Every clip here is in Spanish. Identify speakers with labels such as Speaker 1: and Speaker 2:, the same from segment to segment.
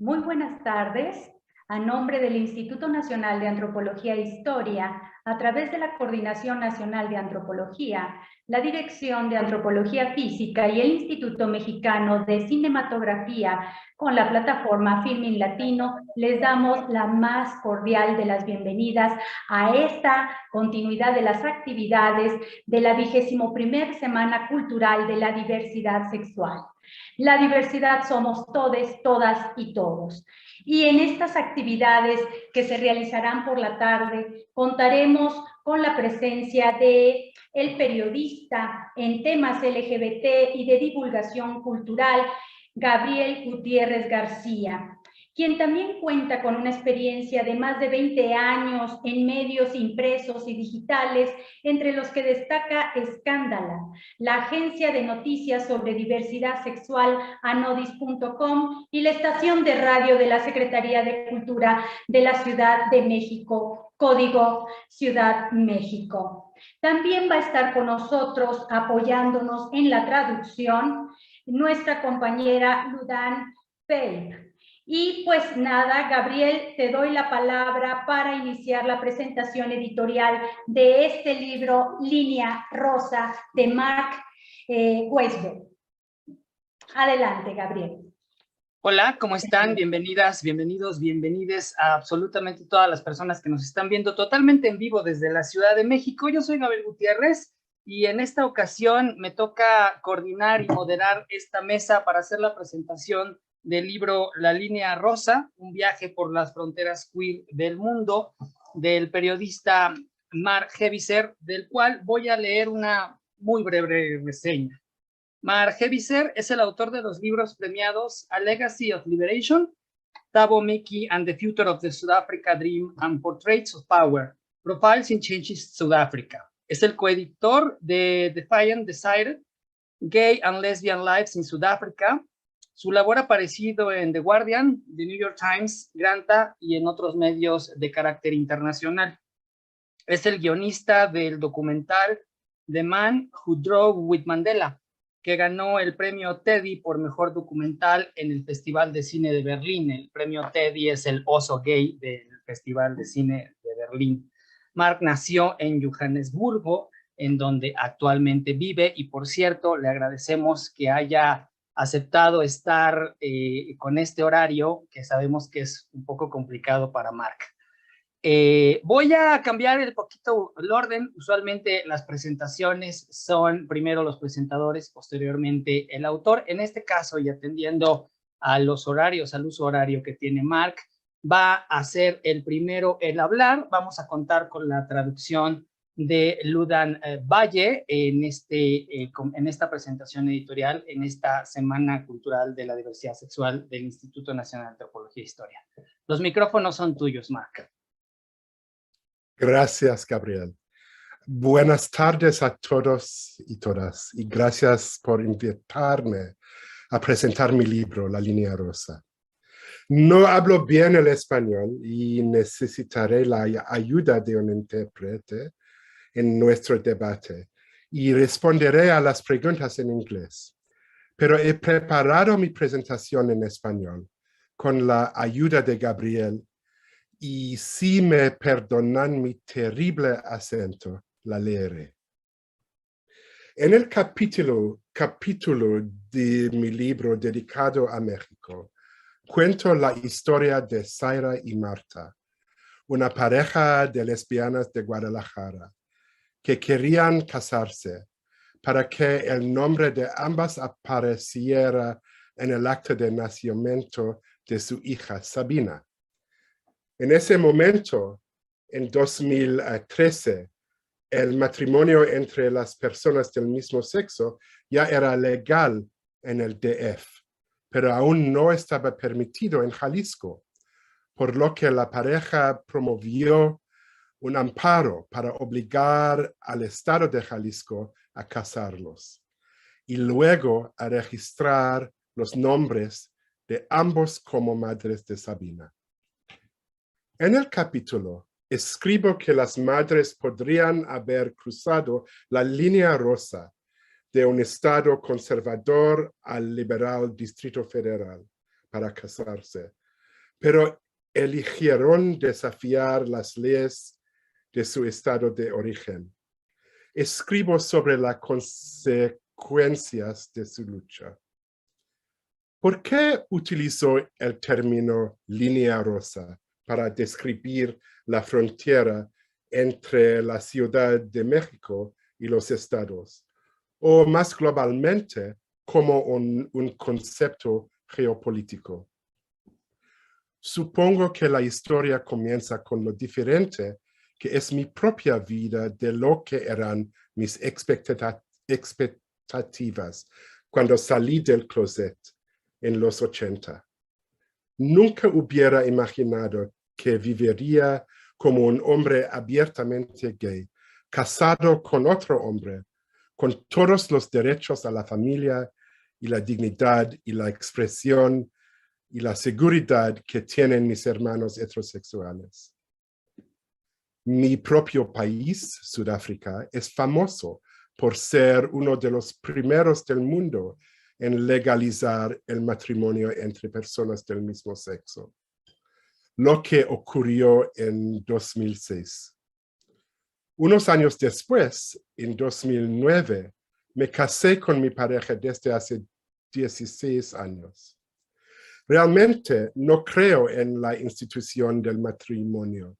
Speaker 1: Muy buenas tardes. A nombre del Instituto Nacional de Antropología e Historia, a través de la Coordinación Nacional de Antropología, la Dirección de Antropología Física y el Instituto Mexicano de Cinematografía, con la plataforma Filmin Latino, les damos la más cordial de las bienvenidas a esta continuidad de las actividades de la 21ª Semana Cultural de la Diversidad Sexual. La diversidad somos todes, todas y todos. Y en estas actividades que se realizarán por la tarde, contaremos con la presencia de el periodista en temas LGBT y de divulgación cultural, Gabriel Gutiérrez García, quien también cuenta con una experiencia de más de 20 años en medios impresos y digitales, entre los que destaca Escándala, la agencia de noticias sobre diversidad sexual anodis.com y la estación de radio de la Secretaría de Cultura de la Ciudad de México, Código Ciudad México. También va a estar con nosotros apoyándonos en la traducción nuestra compañera Ludan Peip. Y pues nada, Gabriel, te doy la palabra para iniciar la presentación editorial de este libro, Línea Rosa, de Mark Weisberg. Adelante, Gabriel.
Speaker 2: Hola, ¿cómo están? Bienvenidas, bienvenidos, bienvenides a absolutamente todas las personas que nos están viendo totalmente en vivo desde la Ciudad de México. Yo soy Gabriel Gutiérrez y en esta ocasión me toca coordinar y moderar esta mesa para hacer la presentación del libro La Línea Rosa, un viaje por las fronteras queer del mundo, del periodista Mark Heviser, del cual voy a leer una muy breve reseña. Mark Heviser es el autor de los libros premiados A Legacy of Liberation, Thabo Mbeki and the Future of the South Africa Dream and Portraits of Power, Profiles in Changes South Africa. Es el coeditor de Defiant Desire, Gay and Lesbian Lives in South Africa. Su labor ha aparecido en The Guardian, The New York Times, Granta y en otros medios de carácter internacional. Es el guionista del documental The Man Who Drove with Mandela, que ganó el premio Teddy por mejor documental en el Festival de Cine de Berlín. El premio Teddy es el oso gay del Festival de Cine de Berlín. Mark nació en Johannesburgo, en donde actualmente vive, y por cierto, le agradecemos que haya aceptado estar con este horario, que sabemos que es un poco complicado para Mark. Voy a cambiar un poquito el orden. Usualmente las presentaciones son primero los presentadores, posteriormente el autor. En este caso, y atendiendo a los horarios, al uso horario que tiene Mark, va a ser el primero el hablar. Vamos a contar con la traducción de Ludan Valle en esta presentación editorial, en esta Semana Cultural de la Diversidad Sexual del Instituto Nacional de Antropología e Historia. Los micrófonos son tuyos, Mark.
Speaker 3: Gracias, Gabriel. Buenas tardes a todos y todas, y gracias por invitarme a presentar mi libro, La Línea Rosa. No hablo bien el español y necesitaré la ayuda de un intérprete en nuestro debate, y responderé a las preguntas en inglés. Pero he preparado mi presentación en español con la ayuda de Gabriel. Y si me perdonan mi terrible acento, la leeré. En el capítulo de mi libro dedicado a México, cuento la historia de Zaira y Marta, una pareja de lesbianas de Guadalajara, que querían casarse para que el nombre de ambas apareciera en el acta de nacimiento de su hija Sabina. En ese momento, en 2013, el matrimonio entre las personas del mismo sexo ya era legal en el DF, pero aún no estaba permitido en Jalisco, por lo que la pareja promovió un amparo para obligar al Estado de Jalisco a casarlos y luego a registrar los nombres de ambos como madres de Sabina. En el capítulo, escribo que las madres podrían haber cruzado la línea rosa de un estado conservador al liberal Distrito Federal para casarse, pero eligieron desafiar las leyes de su estado de origen. Escribo sobre las consecuencias de su lucha. ¿Por qué utilizó el término línea rosa para describir la frontera entre la Ciudad de México y los estados? O más globalmente, como un concepto geopolítico. Supongo que la historia comienza con lo diferente que es mi propia vida de lo que eran mis expectativas cuando salí del closet en los 80. Nunca hubiera imaginado que viviría como un hombre abiertamente gay, casado con otro hombre, con todos los derechos a la familia y la dignidad y la expresión y la seguridad que tienen mis hermanos heterosexuales. Mi propio país, Sudáfrica, es famoso por ser uno de los primeros del mundo en legalizar el matrimonio entre personas del mismo sexo, lo que ocurrió en 2006. Unos años después, en 2009, me casé con mi pareja desde hace 16 años. Realmente no creo en la institución del matrimonio,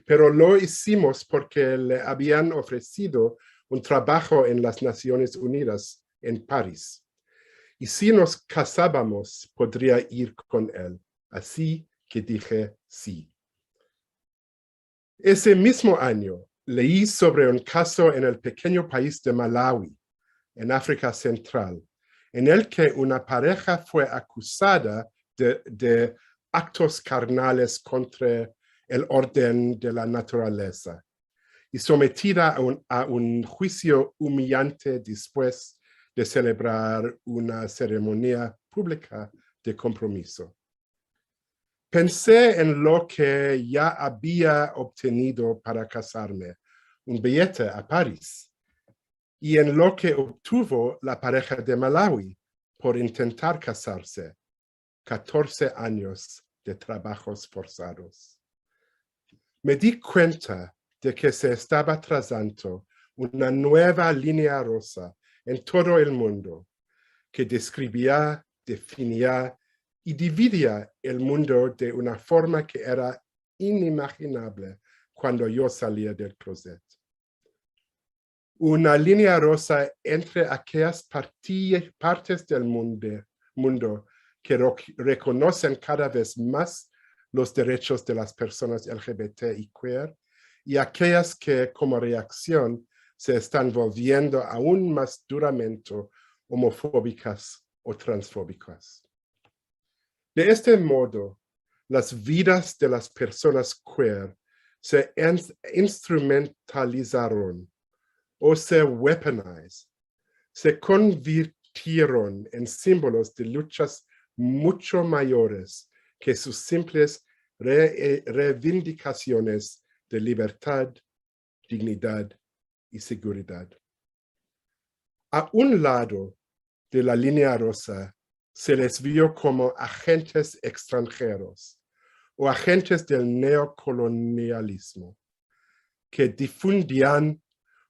Speaker 3: pero lo hicimos porque le habían ofrecido un trabajo en las Naciones Unidas en París. Y si nos casábamos, podría ir con él. Así que dije sí. Ese mismo año, leí sobre un caso en el pequeño país de Malawi, en África Central, en el que una pareja fue acusada de actos carnales contra el orden de la naturaleza y sometida a un juicio humillante después de celebrar una ceremonia pública de compromiso. Pensé en lo que ya había obtenido para casarme, un billete a París, y en lo que obtuvo la pareja de Malawi por intentar casarse, 14 años de trabajos forzados. Me di cuenta de que se estaba trazando una nueva línea rosa en todo el mundo que describía, definía y dividía el mundo de una forma que era inimaginable cuando yo salía del closet. Una línea rosa entre aquellas partes del mundo que reconocen cada vez más los derechos de las personas LGBT y queer, y aquellas que como reacción se están volviendo aún más duramente homofóbicas o transfóbicas. De este modo, las vidas de las personas queer se instrumentalizaron o se weaponizaron, se convirtieron en símbolos de luchas mucho mayores que sus simples reivindicaciones de libertad, dignidad y seguridad. A un lado de la línea rosa se les vio como agentes extranjeros o agentes del neocolonialismo que difundían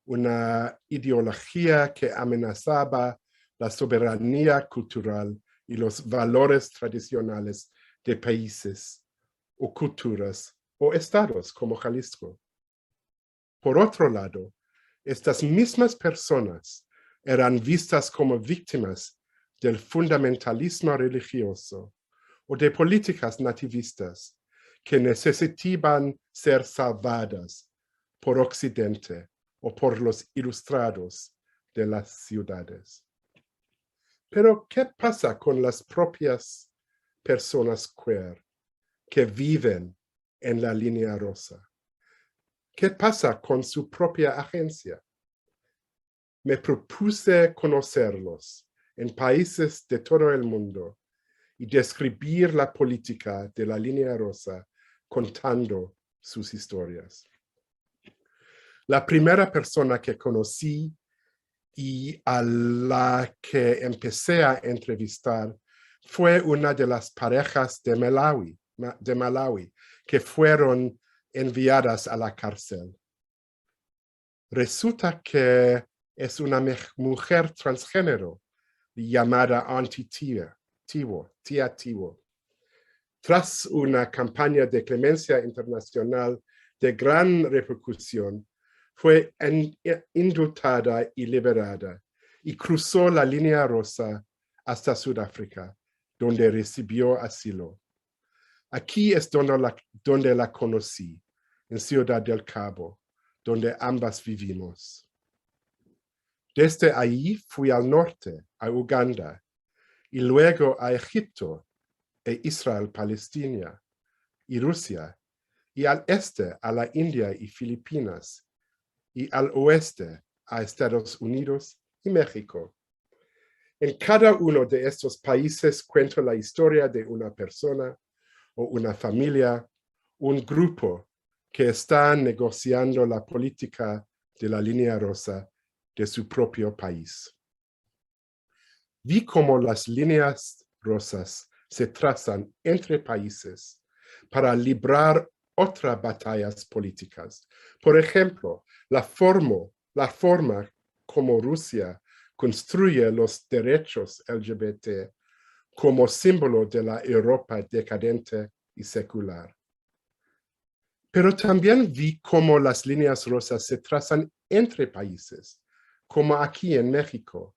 Speaker 3: una ideología que amenazaba la soberanía cultural y los valores tradicionales de países o culturas o estados como Jalisco. Por otro lado, estas mismas personas eran vistas como víctimas del fundamentalismo religioso o de políticas nativistas que necesitaban ser salvadas por Occidente o por los ilustrados de las ciudades. Pero, ¿qué pasa con las propias personas queer que viven en la línea rosa? ¿Qué pasa con su propia agencia? Me propuse conocerlos en países de todo el mundo y describir la política de la línea rosa contando sus historias. La primera persona que conocí y a la que empecé a entrevistar fue una de las parejas de Malawi, de Malawi que fueron enviadas a la cárcel. Resulta que es una mujer transgénero llamada Auntie Tia Tiwo. Tras una campaña de clemencia internacional de gran repercusión, fue indultada y liberada y cruzó la línea rosa hasta Sudáfrica, donde recibió asilo. Aquí es donde la conocí, en Ciudad del Cabo, donde ambas vivimos. Desde ahí fui al norte, a Uganda, y luego a Egipto, e Israel, Palestina, y Rusia, y al este a la India y Filipinas, y al oeste a Estados Unidos y México. En cada uno de estos países cuento la historia de una persona o una familia, un grupo que está negociando la política de la línea rosa de su propio país. Vi cómo las líneas rosas se trazan entre países para librar otras batallas políticas. Por ejemplo, la forma como Rusia construye los derechos LGBT como símbolo de la Europa decadente y secular. Pero también vi cómo las líneas rosas se trazan entre países, como aquí en México,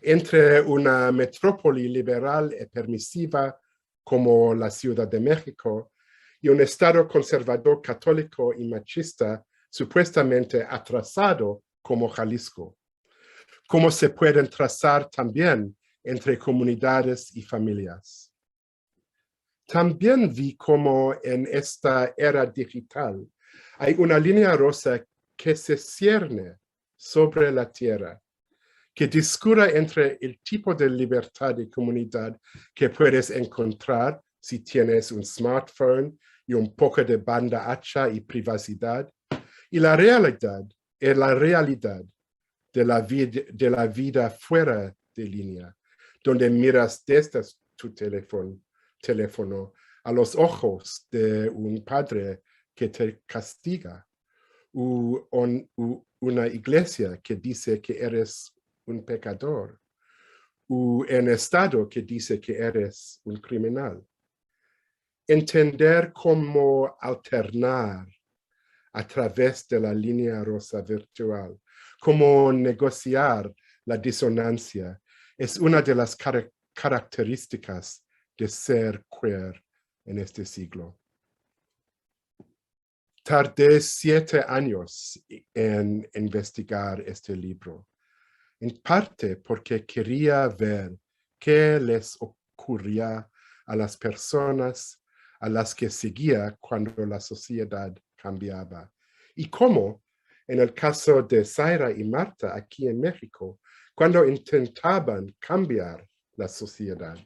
Speaker 3: entre una metrópoli liberal y permisiva como la Ciudad de México y un estado conservador católico y machista supuestamente atrasado como Jalisco. Cómo se pueden trazar también entre comunidades y familias. También vi cómo en esta era digital hay una línea rosa que se cierne sobre la tierra, que discurra entre el tipo de libertad y comunidad que puedes encontrar si tienes un smartphone y un poco de banda ancha y privacidad, y la realidad de la vida fuera de línea, donde miras desde tu teléfono a los ojos de un padre que te castiga, o una iglesia que dice que eres un pecador, o un estado que dice que eres un criminal. Entender cómo alternar a través de la línea rosa virtual, cómo negociar la disonancia, es una de las características de ser queer en este siglo. Tardé 7 años en investigar este libro, en parte porque quería ver qué les ocurría a las personas a las que seguía cuando la sociedad cambiaba, y cómo, en el caso de Zaira y Marta aquí en México, cuando intentaban cambiar la sociedad.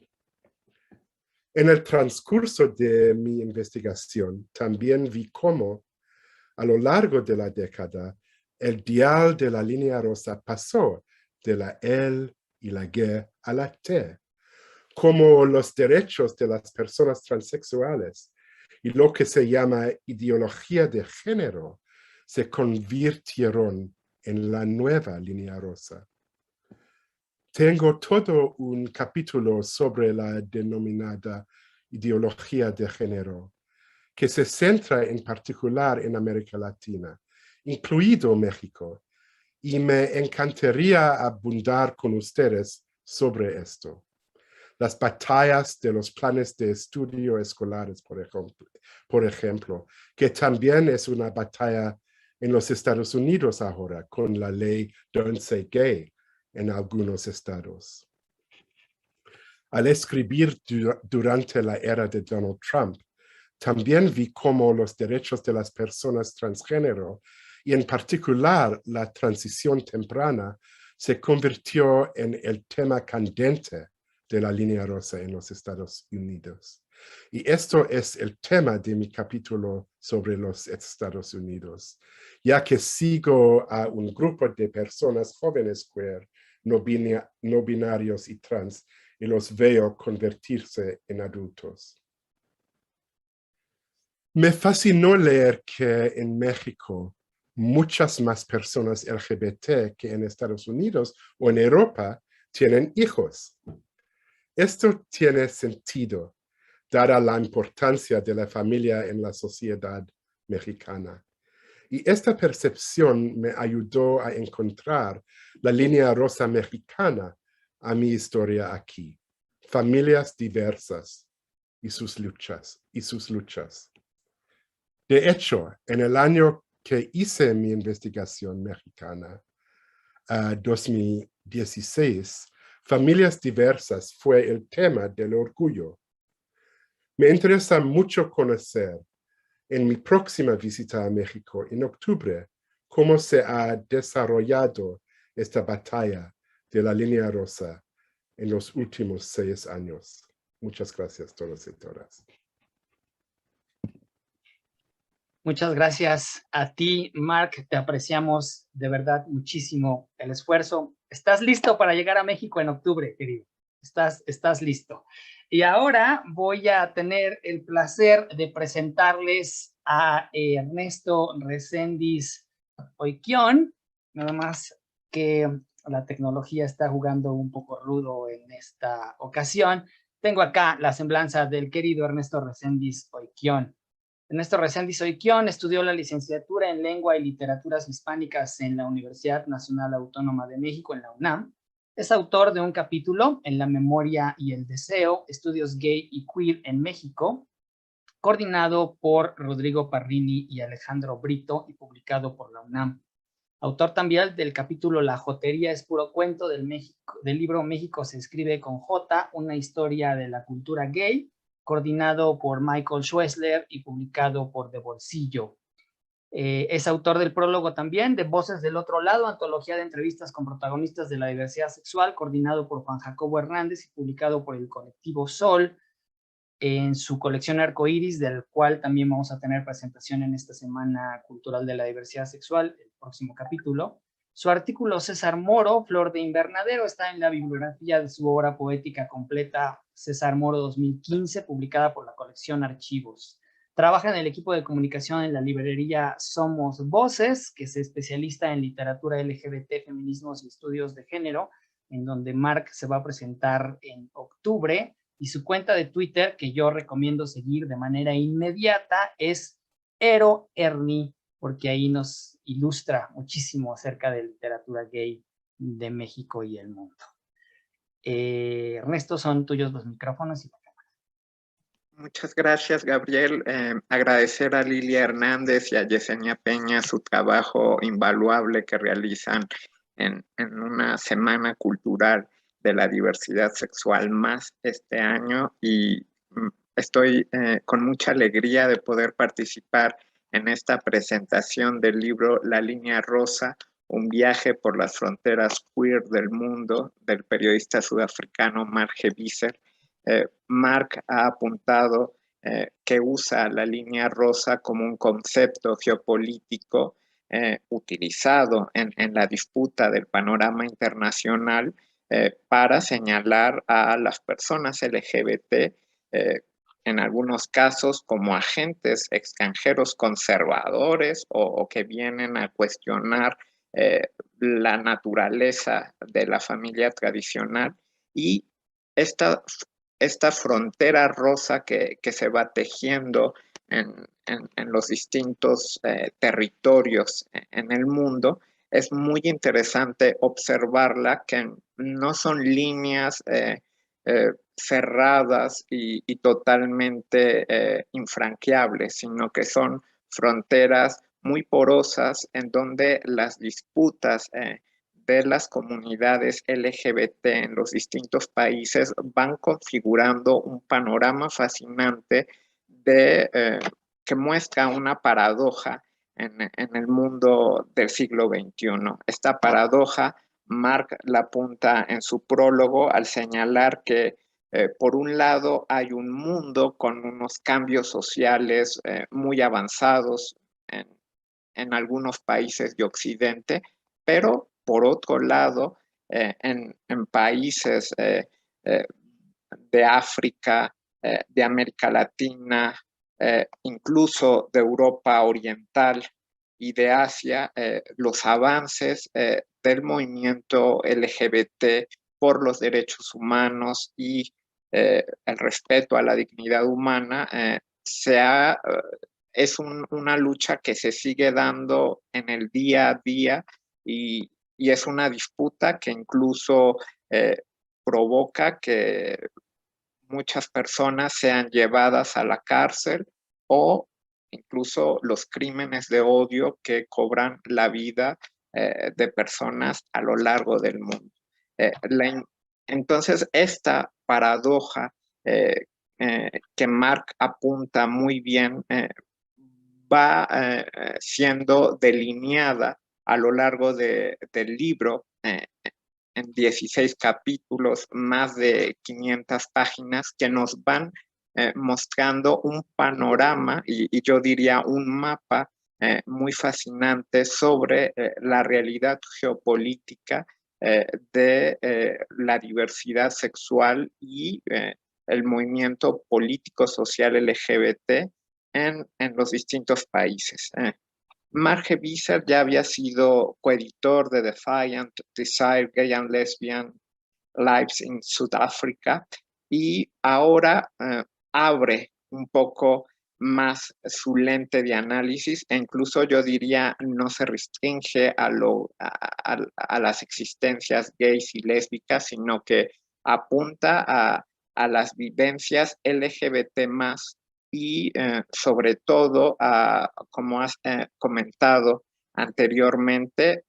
Speaker 3: En el transcurso de mi investigación, también vi cómo, a lo largo de la década, el dial de la línea rosa pasó de la L y la G a la T, como los derechos de las personas transexuales y lo que se llama ideología de género se convirtieron en la nueva línea rosa. Tengo todo un capítulo sobre la denominada ideología de género, que se centra en particular en América Latina, incluido México, y me encantaría abundar con ustedes sobre esto. Las batallas de los planes de estudio escolares, por ejemplo, que también es una batalla en los Estados Unidos ahora, con la ley Don't Say Gay en algunos estados. Al escribir durante la era de Donald Trump, también vi cómo los derechos de las personas transgénero, y en particular la transición temprana, se convirtió en el tema candente de la línea rosa en los Estados Unidos. Y esto es el tema de mi capítulo sobre los Estados Unidos, ya que sigo a un grupo de personas jóvenes queer, no binarios y trans, y los veo convertirse en adultos. Me fascinó leer que en México muchas más personas LGBT que en Estados Unidos o en Europa tienen hijos. Esto tiene sentido, dada la importancia de la familia en la sociedad mexicana. Y esta percepción me ayudó a encontrar la línea rosa mexicana a mi historia aquí. Familias diversas y sus luchas. De hecho, en el año que hice mi investigación mexicana, 2016, familias diversas fue el tema del orgullo. Me interesa mucho conocer en mi próxima visita a México en octubre cómo se ha desarrollado esta batalla de la línea rosa en los últimos 6 años. Muchas gracias, todos y todas.
Speaker 2: Muchas gracias a ti, Mark. Te apreciamos de verdad muchísimo el esfuerzo. ¿Estás listo para llegar a México en octubre, querido? Estás listo. Y ahora voy a tener el placer de presentarles a Ernesto Reséndiz Oiquión. Nada más que la tecnología está jugando un poco rudo en esta ocasión. Tengo acá la semblanza del querido Ernesto Reséndiz Oiquión. Ernesto Reséndiz Oiquión estudió la licenciatura en Lengua y Literaturas Hispánicas en la Universidad Nacional Autónoma de México, en la UNAM. Es autor de un capítulo en La Memoria y el Deseo, Estudios Gay y Queer en México, coordinado por Rodrigo Parrini y Alejandro Brito y publicado por la UNAM. Autor también del capítulo La Jotería es puro cuento del libro México se escribe con J, una historia de la cultura gay, coordinado por Michael Schwessler y publicado por De Bolsillo. Es autor del prólogo también de Voces del Otro Lado, antología de entrevistas con protagonistas de la diversidad sexual, coordinado por Juan Jacobo Hernández y publicado por el colectivo Sol en su colección Arcoiris, del cual también vamos a tener presentación en esta Semana Cultural de la Diversidad Sexual, el próximo capítulo. Su artículo César Moro, Flor de Invernadero, está en la bibliografía de su obra poética completa César Moro 2015, publicada por la colección Archivos. Trabaja en el equipo de comunicación en la librería Somos Voces, que se especializa en literatura LGBT, feminismos y estudios de género, en donde Mark se va a presentar en octubre. Y su cuenta de Twitter, que yo recomiendo seguir de manera inmediata, es EroErni, porque ahí nos ilustra muchísimo acerca de literatura gay de México y el mundo. Ernesto, son tuyos los micrófonos y la cámara.
Speaker 4: Muchas gracias, Gabriel. Agradecer a Lilia Hernández y a Yesenia Peña su trabajo invaluable que realizan en una semana cultural de la diversidad sexual más este año, y estoy con mucha alegría de poder participar en esta presentación del libro La Línea Rosa, un viaje por las fronteras queer del mundo, del periodista sudafricano Mark Gevisser. Mark ha apuntado que usa la línea rosa como un concepto geopolítico utilizado en la disputa del panorama internacional para señalar a las personas LGBT, en algunos casos como agentes extranjeros conservadores o que vienen a cuestionar la naturaleza de la familia tradicional, y esta frontera rosa que se va tejiendo en los distintos territorios en el mundo. Es muy interesante observarla, que no son líneas cerradas y totalmente infranqueables, sino que son fronteras muy porosas en donde las disputas de las comunidades LGBT en los distintos países van configurando un panorama fascinante que muestra una paradoja en el mundo del siglo XXI. Esta paradoja, Mark la apunta en su prólogo al señalar que por un lado hay un mundo con unos cambios sociales muy avanzados en algunos países de Occidente, pero por otro lado, en países de África, de América Latina, incluso de Europa Oriental y de Asia, los avances del movimiento LGBT por los derechos humanos y el respeto a la dignidad humana es una lucha que se sigue dando en el día a día y es una disputa que incluso provoca que muchas personas sean llevadas a la cárcel o incluso los crímenes de odio que cobran la vida de personas a lo largo del mundo. Entonces, esta paradoja que Mark apunta muy bien va siendo delineada a lo largo del libro en 16 capítulos, más de 500 páginas que nos van mostrando un panorama y yo diría un mapa muy fascinante sobre la realidad geopolítica de la diversidad sexual y el movimiento político-social LGBT en los distintos países. Marge Visser ya había sido coeditor de Defiant, Desire, Gay and Lesbian Lives in Sudáfrica y ahora abre un poco más su lente de análisis e incluso yo diría no se restringe a las existencias gays y lésbicas, sino que apunta a las vivencias LGBT más y sobre todo, como has comentado anteriormente,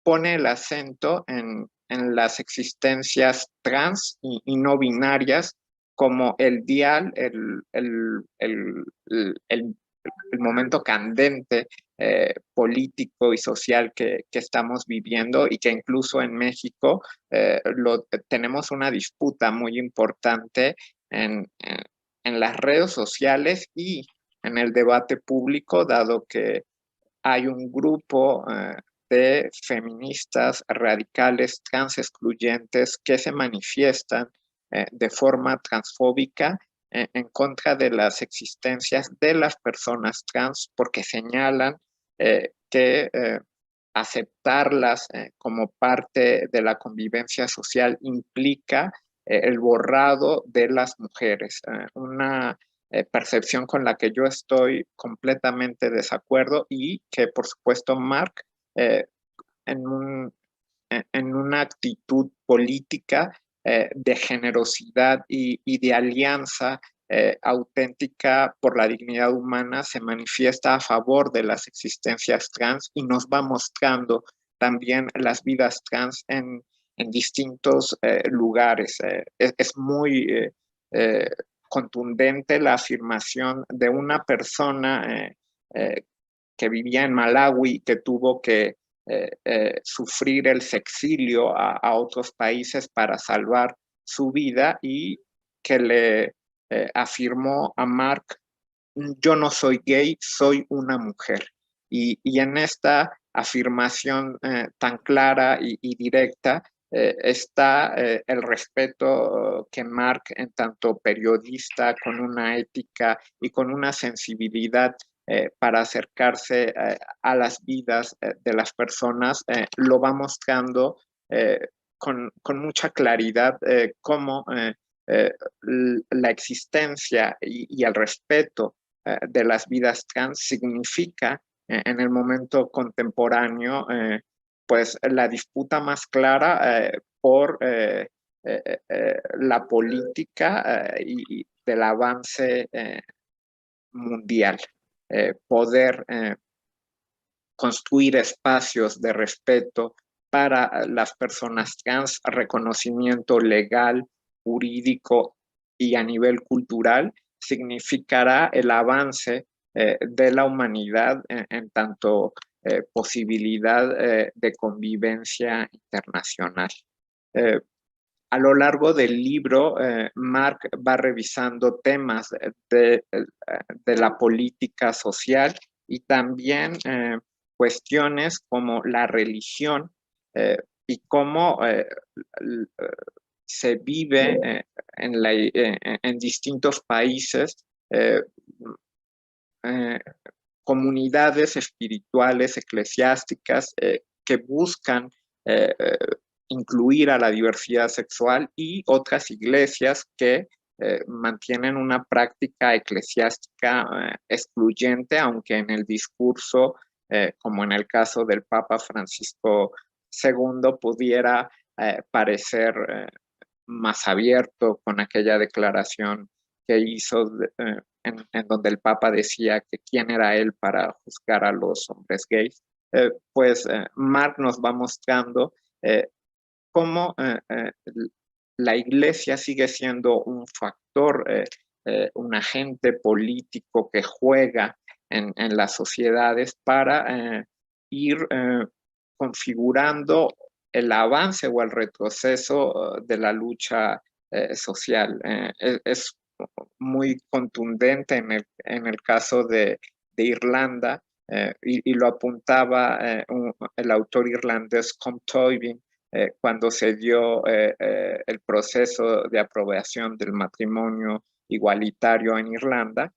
Speaker 4: pone el acento en las existencias trans y no binarias como el dial, el momento candente político y social que estamos viviendo y que incluso en México tenemos una disputa muy importante en las redes sociales y en el debate público, dado que hay un grupo de feministas radicales trans excluyentes que se manifiestan de forma transfóbica en contra de las existencias de las personas trans porque señalan que aceptarlas como parte de la convivencia social implica el borrado de las mujeres, una percepción con la que yo estoy completamente de desacuerdo y que por supuesto Mark en una actitud política de generosidad y de alianza auténtica por la dignidad humana se manifiesta a favor de las existencias trans y nos va mostrando también las vidas trans en distintos lugares. Es muy contundente la afirmación de una persona que vivía en Malawi, que tuvo que sufrir el sexilio a otros países para salvar su vida y que le afirmó a Mark, yo no soy gay, soy una mujer. Y en esta afirmación tan clara y directa está el respeto que Mark, en tanto periodista, con una ética y con una sensibilidad para acercarse a las vidas de las personas, lo va mostrando con mucha claridad cómo la existencia y el respeto de las vidas trans significa en el momento contemporáneo pues la disputa más clara por la política y del avance mundial. Poder construir espacios de respeto para las personas trans, reconocimiento legal, jurídico y a nivel cultural, significará el avance de la humanidad en tanto posibilidad de convivencia internacional. A lo largo del libro, Mark va revisando temas de la política social y también cuestiones como la religión y cómo se vive en distintos países comunidades espirituales, eclesiásticas, que buscan incluir a la diversidad sexual, y otras iglesias que mantienen una práctica eclesiástica excluyente, aunque en el discurso, como en el caso del Papa Francisco II, pudiera parecer más abierto con aquella declaración que hizo en donde el Papa decía que quién era él para juzgar a los hombres gays. Pues Mark nos va mostrando cómo la iglesia sigue siendo un factor, un agente político que juega en las sociedades para ir configurando el avance o el retroceso de la lucha social. Es muy contundente en el caso de Irlanda, y lo apuntaba el autor irlandés Com Toibin cuando se dio el proceso de aprobación del matrimonio igualitario en Irlanda,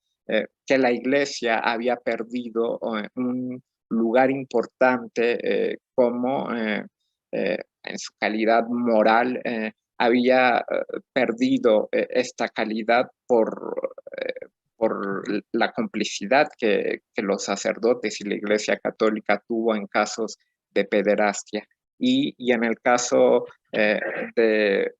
Speaker 4: que la Iglesia había perdido un lugar importante como en su calidad moral, había perdido esta calidad por la complicidad que los sacerdotes y la Iglesia Católica tuvo en casos de pederastia. Y en el caso de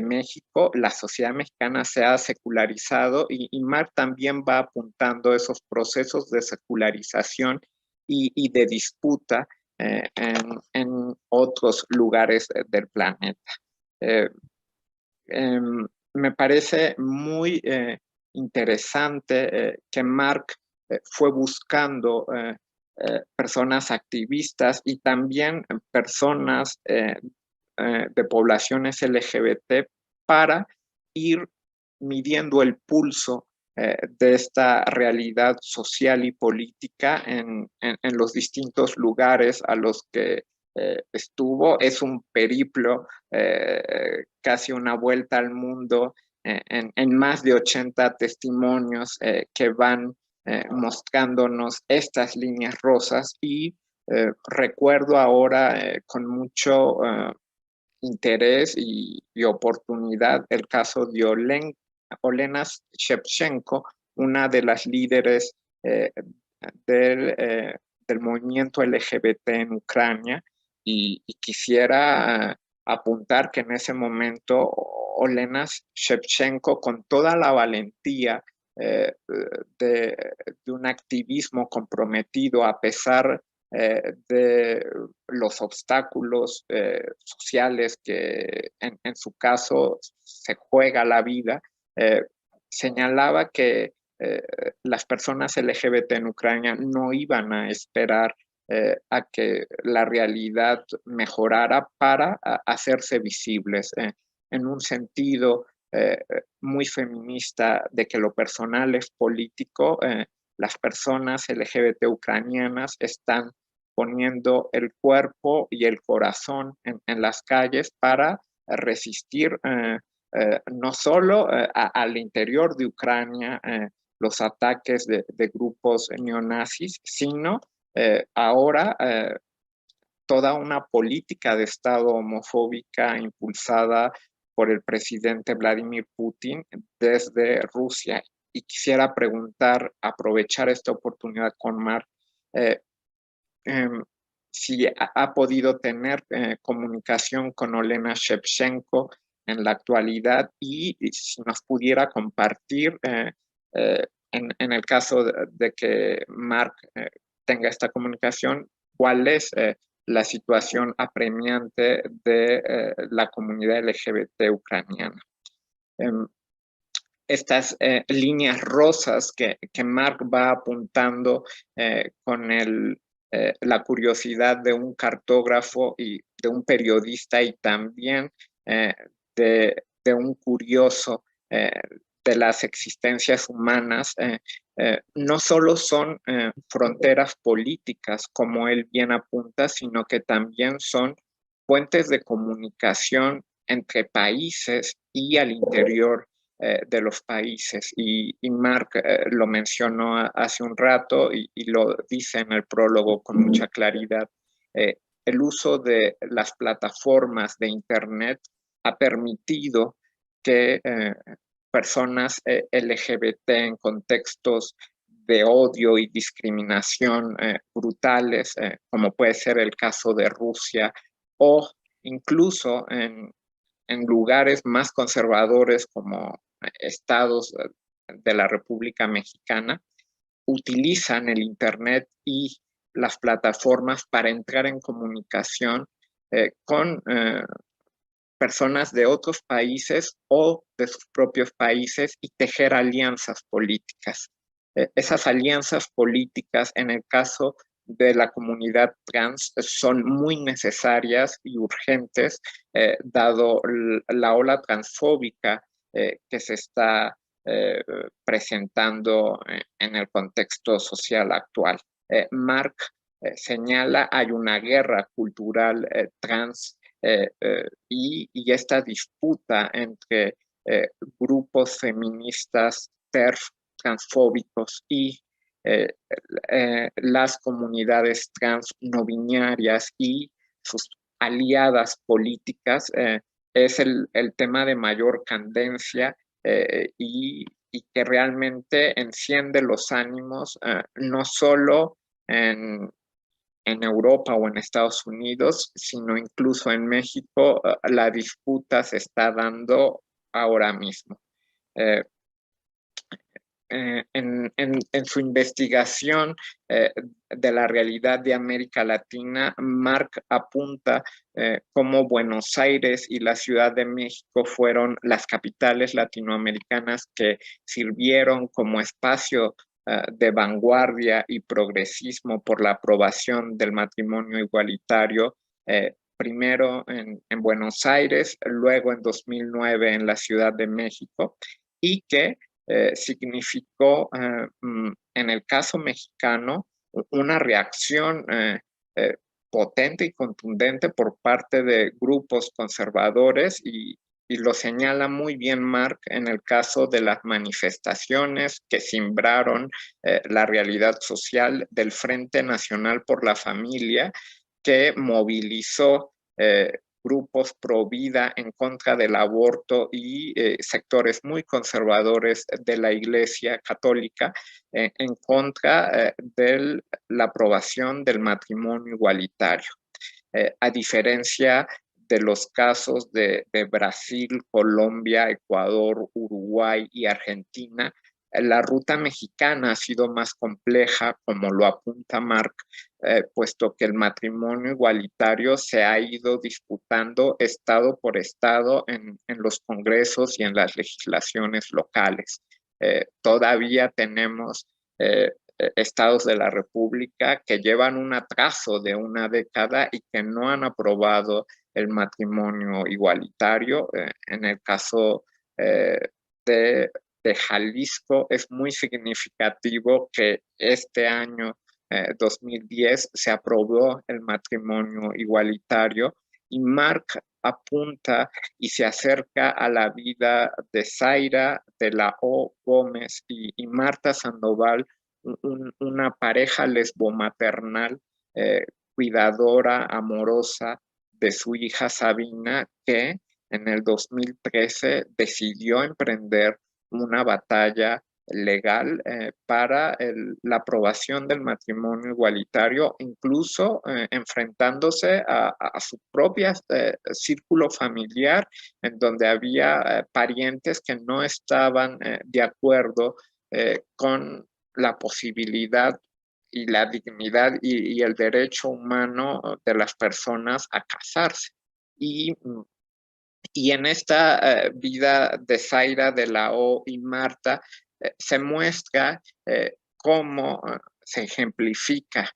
Speaker 4: México, la sociedad mexicana se ha secularizado, y Mark también va apuntando esos procesos de secularización y de disputa en otros lugares del planeta. Me parece muy interesante que Mark fue buscando personas activistas y también personas de poblaciones LGBT para ir midiendo el pulso de esta realidad social y política en los distintos lugares a los que estuvo. Es un periplo, casi una vuelta al mundo, en más de 80 testimonios que van mostrándonos estas líneas rosas, y recuerdo ahora con mucho interés y oportunidad el caso de Olena Shevchenko, una de las líderes del movimiento LGBT en Ucrania, y quisiera apuntar que en ese momento Olena Shevchenko, con toda la valentía de un activismo comprometido a pesar de los obstáculos sociales que en su caso se juega la vida, señalaba que las personas LGBT en Ucrania no iban a esperar a que la realidad mejorara para hacerse visibles, en un sentido muy feminista de que lo personal es político. Las personas LGBT ucranianas están poniendo el cuerpo y el corazón en las calles para resistir no solo al interior de Ucrania los ataques de grupos neonazis, sino ahora toda una política de Estado homofóbica impulsada por el presidente Vladimir Putin desde Rusia. Y quisiera preguntar, aprovechar esta oportunidad con Mark, si ha podido tener comunicación con Olena Shevchenko en la actualidad, y si nos pudiera compartir, en el caso de que Mark tenga esta comunicación, cuál es la situación apremiante de la comunidad LGBT ucraniana. Estas líneas rosas que Mark va apuntando con la curiosidad de un cartógrafo y de un periodista, y también de un curioso de las existencias humanas, no solo son fronteras políticas, como él bien apunta, sino que también son puentes de comunicación entre países y al interior de los países. Y Mark lo mencionó hace un rato y lo dice en el prólogo con mucha claridad. El uso de las plataformas de Internet ha permitido que personas LGBT en contextos de odio y discriminación brutales, como puede ser el caso de Rusia, o incluso en lugares más conservadores como estados de la República Mexicana, utilizan el Internet y las plataformas para entrar en comunicación con personas de otros países o de sus propios países y tejer alianzas políticas. Esas alianzas políticas, en el caso de la comunidad trans, son muy necesarias y urgentes, dado la ola transfóbica que se está presentando en el contexto social actual. Mark señala, hay una guerra cultural trans y esta disputa entre grupos feministas, TERF, transfóbicos y las comunidades trans no binarias y sus aliadas políticas es el tema de mayor candencia y que realmente enciende los ánimos no solo en Europa o en Estados Unidos, sino incluso en México. La disputa se está dando ahora mismo. En su investigación de la realidad de América Latina, Mark apunta cómo Buenos Aires y la Ciudad de México fueron las capitales latinoamericanas que sirvieron como espacio de vanguardia y progresismo por la aprobación del matrimonio igualitario, primero en Buenos Aires, luego en 2009 en la Ciudad de México, y que significó, en el caso mexicano, una reacción potente y contundente por parte de grupos conservadores y lo señala muy bien Mark en el caso de las manifestaciones que simbraron la realidad social del Frente Nacional por la Familia, que movilizó grupos pro vida en contra del aborto y sectores muy conservadores de la Iglesia Católica en contra de la aprobación del matrimonio igualitario. A diferencia de los casos de Brasil, Colombia, Ecuador, Uruguay y Argentina, la ruta mexicana ha sido más compleja, como lo apunta Mark, puesto que el matrimonio igualitario se ha ido disputando estado por estado en los congresos y en las legislaciones locales. Todavía tenemos estados de la República que llevan un atraso de una década y que no han aprobado el matrimonio igualitario. En el caso de Jalisco es muy significativo que este año 2010 se aprobó el matrimonio igualitario y Mark apunta y se acerca a la vida de Zaira de la O. Gómez y Marta Sandoval, una pareja lesbomaternal cuidadora, amorosa de su hija Sabina, que en el 2013 decidió emprender una batalla legal para la aprobación del matrimonio igualitario, incluso enfrentándose a su propio círculo familiar, en donde había parientes que no estaban de acuerdo con la posibilidad y la dignidad y el derecho humano de las personas a casarse. Y en esta vida de Zaira, de la O y Marta, se muestra cómo se ejemplifica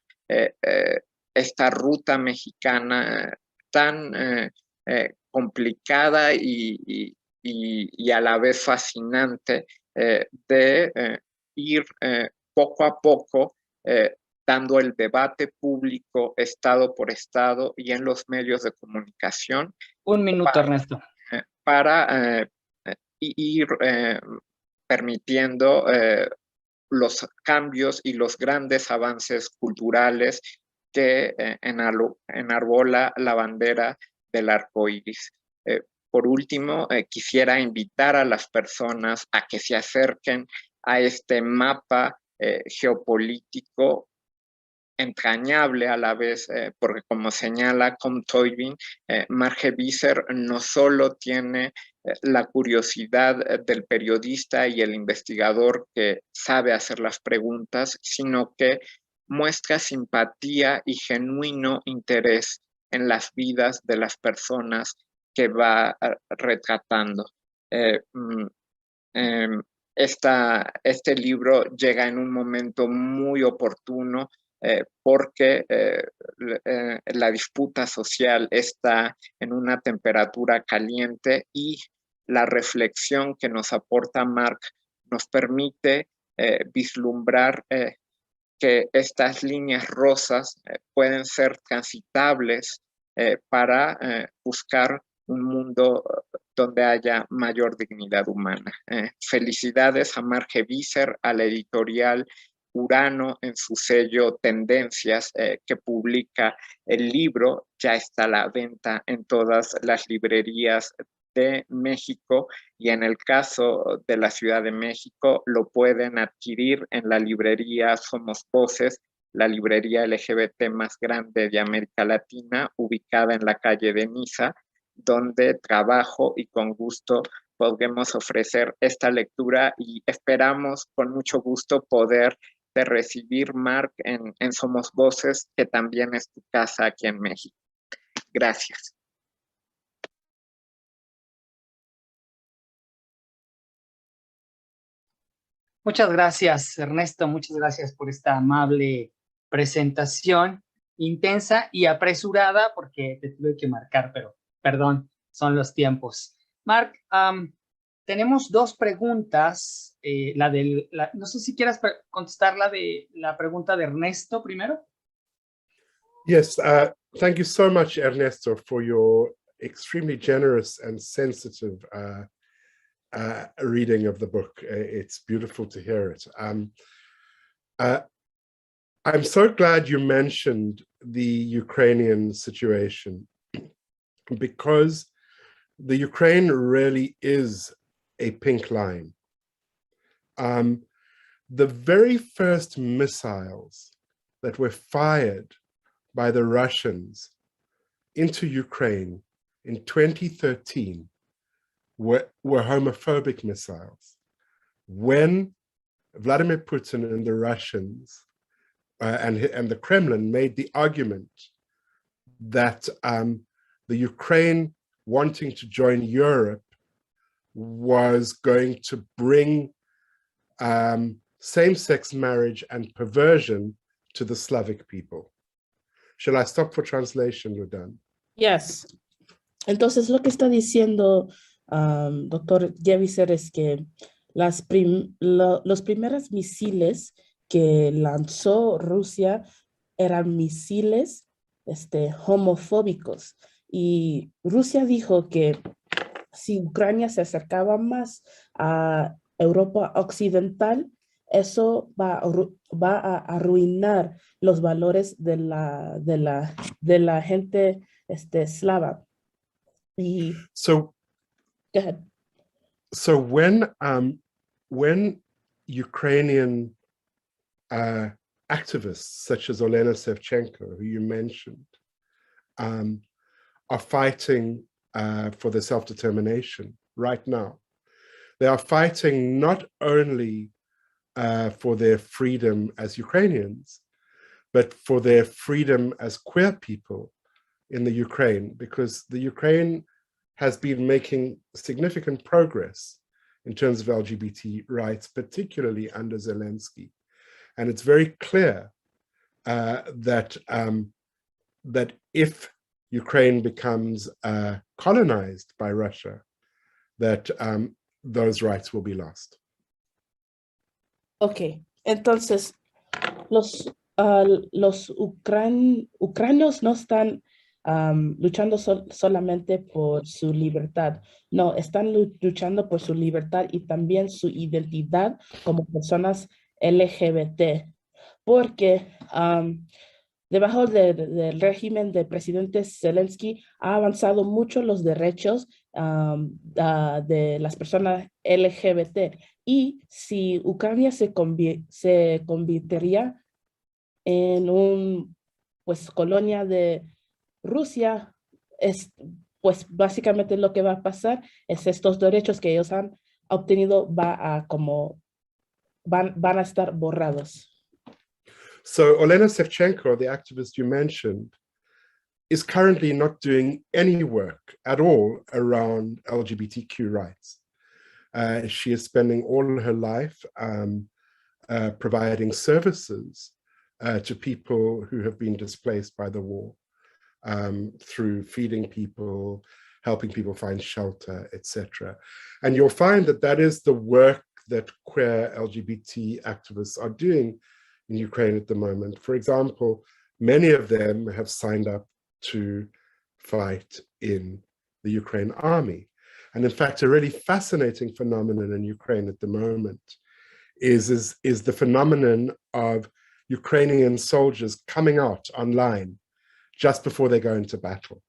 Speaker 4: esta ruta mexicana tan complicada y a la vez fascinante de ir poco a poco dando el debate público estado por estado y en los medios de comunicación.
Speaker 2: Un minuto, Ernesto.
Speaker 4: Para ir permitiendo los cambios y los grandes avances culturales que enarbola la bandera del arco iris. Por último, quisiera invitar a las personas a que se acerquen a este mapa geopolítico entrañable a la vez, porque como señala Colm Tóibín, Marge Visser no solo tiene la curiosidad del periodista y el investigador que sabe hacer las preguntas, sino que muestra simpatía y genuino interés en las vidas de las personas que va retratando. Este libro llega en un momento muy oportuno porque la disputa social está en una temperatura caliente y la reflexión que nos aporta Marc nos permite vislumbrar que estas líneas rosas pueden ser transitables para buscar un mundo donde haya mayor dignidad humana. Felicidades a Marge Visser, a la editorial Urano en su sello Tendencias, que publica el libro. Ya está a la venta en todas las librerías de México y en el caso de la Ciudad de México lo pueden adquirir en la librería Somos Voces, la librería LGBT más grande de América Latina, ubicada en la calle de Niza, donde trabajo y con gusto podemos ofrecer esta lectura y esperamos con mucho gusto poder recibir, Marc, en Somos Voces, que también es tu casa aquí en México. Gracias.
Speaker 2: Muchas gracias, Ernesto. Muchas gracias por esta amable presentación, intensa y apresurada, porque te tuve que marcar, pero perdón, son los tiempos. Marc, tenemos dos preguntas. No sé si quieras contestar la pregunta de Ernesto primero.
Speaker 3: Yes, thank you so much, Ernesto, for your extremely generous and sensitive reading of the book. It's beautiful to hear it. I'm so glad you mentioned the Ukrainian situation, because the Ukraine really is a pink line. The very first missiles that were fired by the Russians into Ukraine in 2013 were homophobic missiles. When Vladimir Putin and the Russians and the Kremlin made the argument that the Ukraine wanting to join Europe was going to bring same-sex marriage and perversion to the Slavic people. Shall I stop for translation, Ludan?
Speaker 5: Yes. Entonces lo que está diciendo doctor Visser es que los primeros misiles que lanzó Rusia eran misiles homofóbicos, y Rusia dijo que si Ucrania se acercaba más a Europa Occidental, eso va a arruinar los valores de la gente eslava. Y,
Speaker 3: so
Speaker 5: go ahead.
Speaker 3: So when Ukrainian activists such as Olena Sevchenko, who you mentioned, are fighting for their self-determination right now, they are fighting not only for their freedom as Ukrainians, but for their freedom as queer people in the Ukraine, because the Ukraine has been making significant progress in terms of LGBT rights, particularly under Zelensky. And it's very clear that if Ukraine becomes colonized by Russia, that those rights will be lost.
Speaker 5: Okay, entonces los ucranios no están luchando solamente por su libertad. No, están luchando por su libertad y también su identidad como personas LGBT, porque debajo del régimen del presidente Zelensky ha avanzado mucho los derechos de las personas LGBT. Y si Ucrania se convertiría en pues, colonia de Rusia, pues básicamente lo que va a pasar es estos derechos que ellos han obtenido van a estar borrados.
Speaker 3: So Olena Sevchenko, the activist you mentioned, is currently not doing any work at all around LGBTQ rights. She is spending all her life providing services to people who have been displaced by the war, through feeding people, helping people find shelter, etc. And you'll find that that is the work that queer LGBT activists are doing in Ukraine at the moment. For example, many of them have signed up to fight in the Ukraine army. And in fact, a really fascinating phenomenon in Ukraine at the moment is the phenomenon of Ukrainian soldiers coming out online just before they go into battle,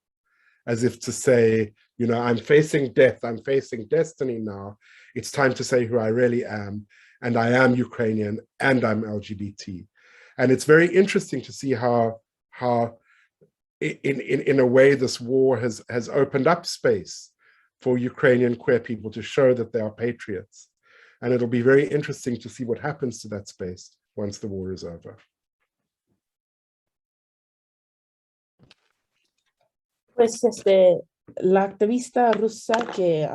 Speaker 3: as if to say, you know, I'm facing death, I'm facing destiny now. It's time to say who I really am, and I am Ukrainian and I'm LGBT. And it's very interesting to see how in a way this war has opened up space for Ukrainian queer people to show that they are patriots. And it'll be very interesting to see what happens to that space once the war is over.
Speaker 5: Pues la activista rusa que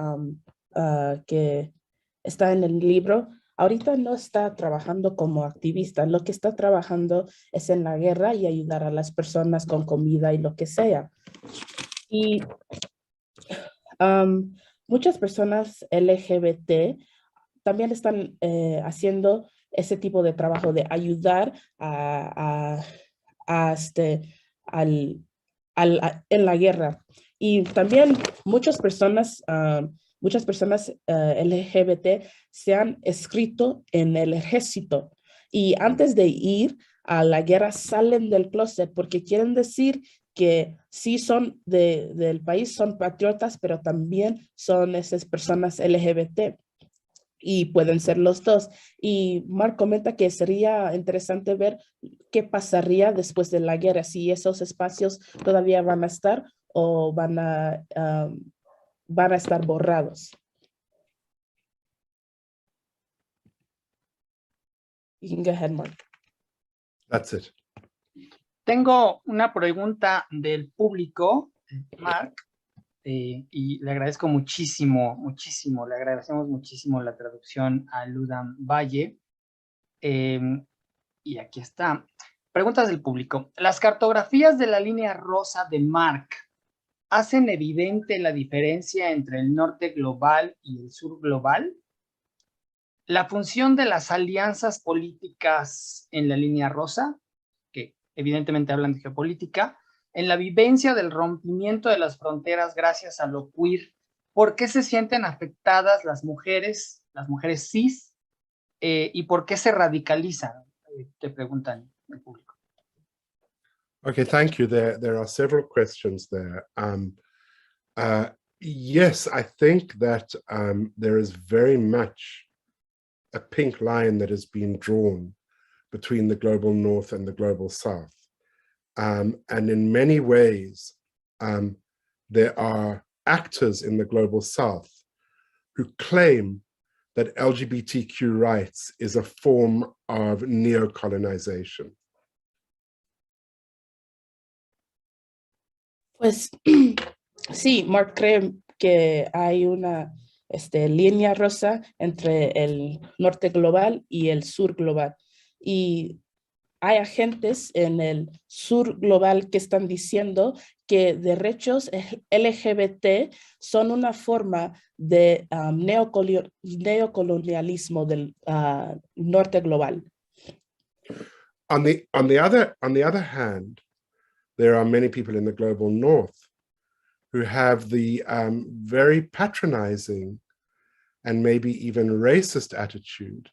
Speaker 5: está en el libro, ahorita no está trabajando como activista. Lo que está trabajando es en la guerra y ayudar a las personas con comida y lo que sea. Y muchas personas LGBT también están haciendo ese tipo de trabajo de ayudar en la guerra. Y también muchas personas LGBT se han inscrito en el ejército y antes de ir a la guerra salen del closet porque quieren decir que sí son del país, son patriotas, pero también son esas personas LGBT. Y pueden ser los dos. Y Mark comenta que sería interesante ver qué pasaría después de la guerra, si esos espacios todavía van a estar o van a estar borrados. You can go ahead, Mark.
Speaker 3: That's it.
Speaker 2: Tengo una pregunta del público, Mark. Y le agradezco muchísimo, le agradecemos muchísimo la traducción a Ludam Valle. Y aquí está. Preguntas del público. ¿Las cartografías de la línea rosa de Mark hacen evidente la diferencia entre el norte global y el sur global? La función de las alianzas políticas en la línea rosa, que evidentemente hablan de geopolítica, en la vivencia del rompimiento de las fronteras gracias a lo queer, ¿por qué se sienten afectadas las mujeres cis, y por qué se radicalizan? Te preguntan el público.
Speaker 3: Okay, thank you. There are several questions there. Yes, I think that there is very much a pink line that has been drawn between the global north and the global south. And in many ways, there are actors in the global south who claim that LGBTQ rights is a form of neocolonization.
Speaker 5: Pues sí, Mark cree que hay una línea rosa entre el norte global y el sur global. Y hay agentes en el sur global que están diciendo que derechos LGBT son una forma de neocolonialismo del norte global.
Speaker 3: On the other hand, there are many people in the global north who have the very patronizing and maybe even racist attitude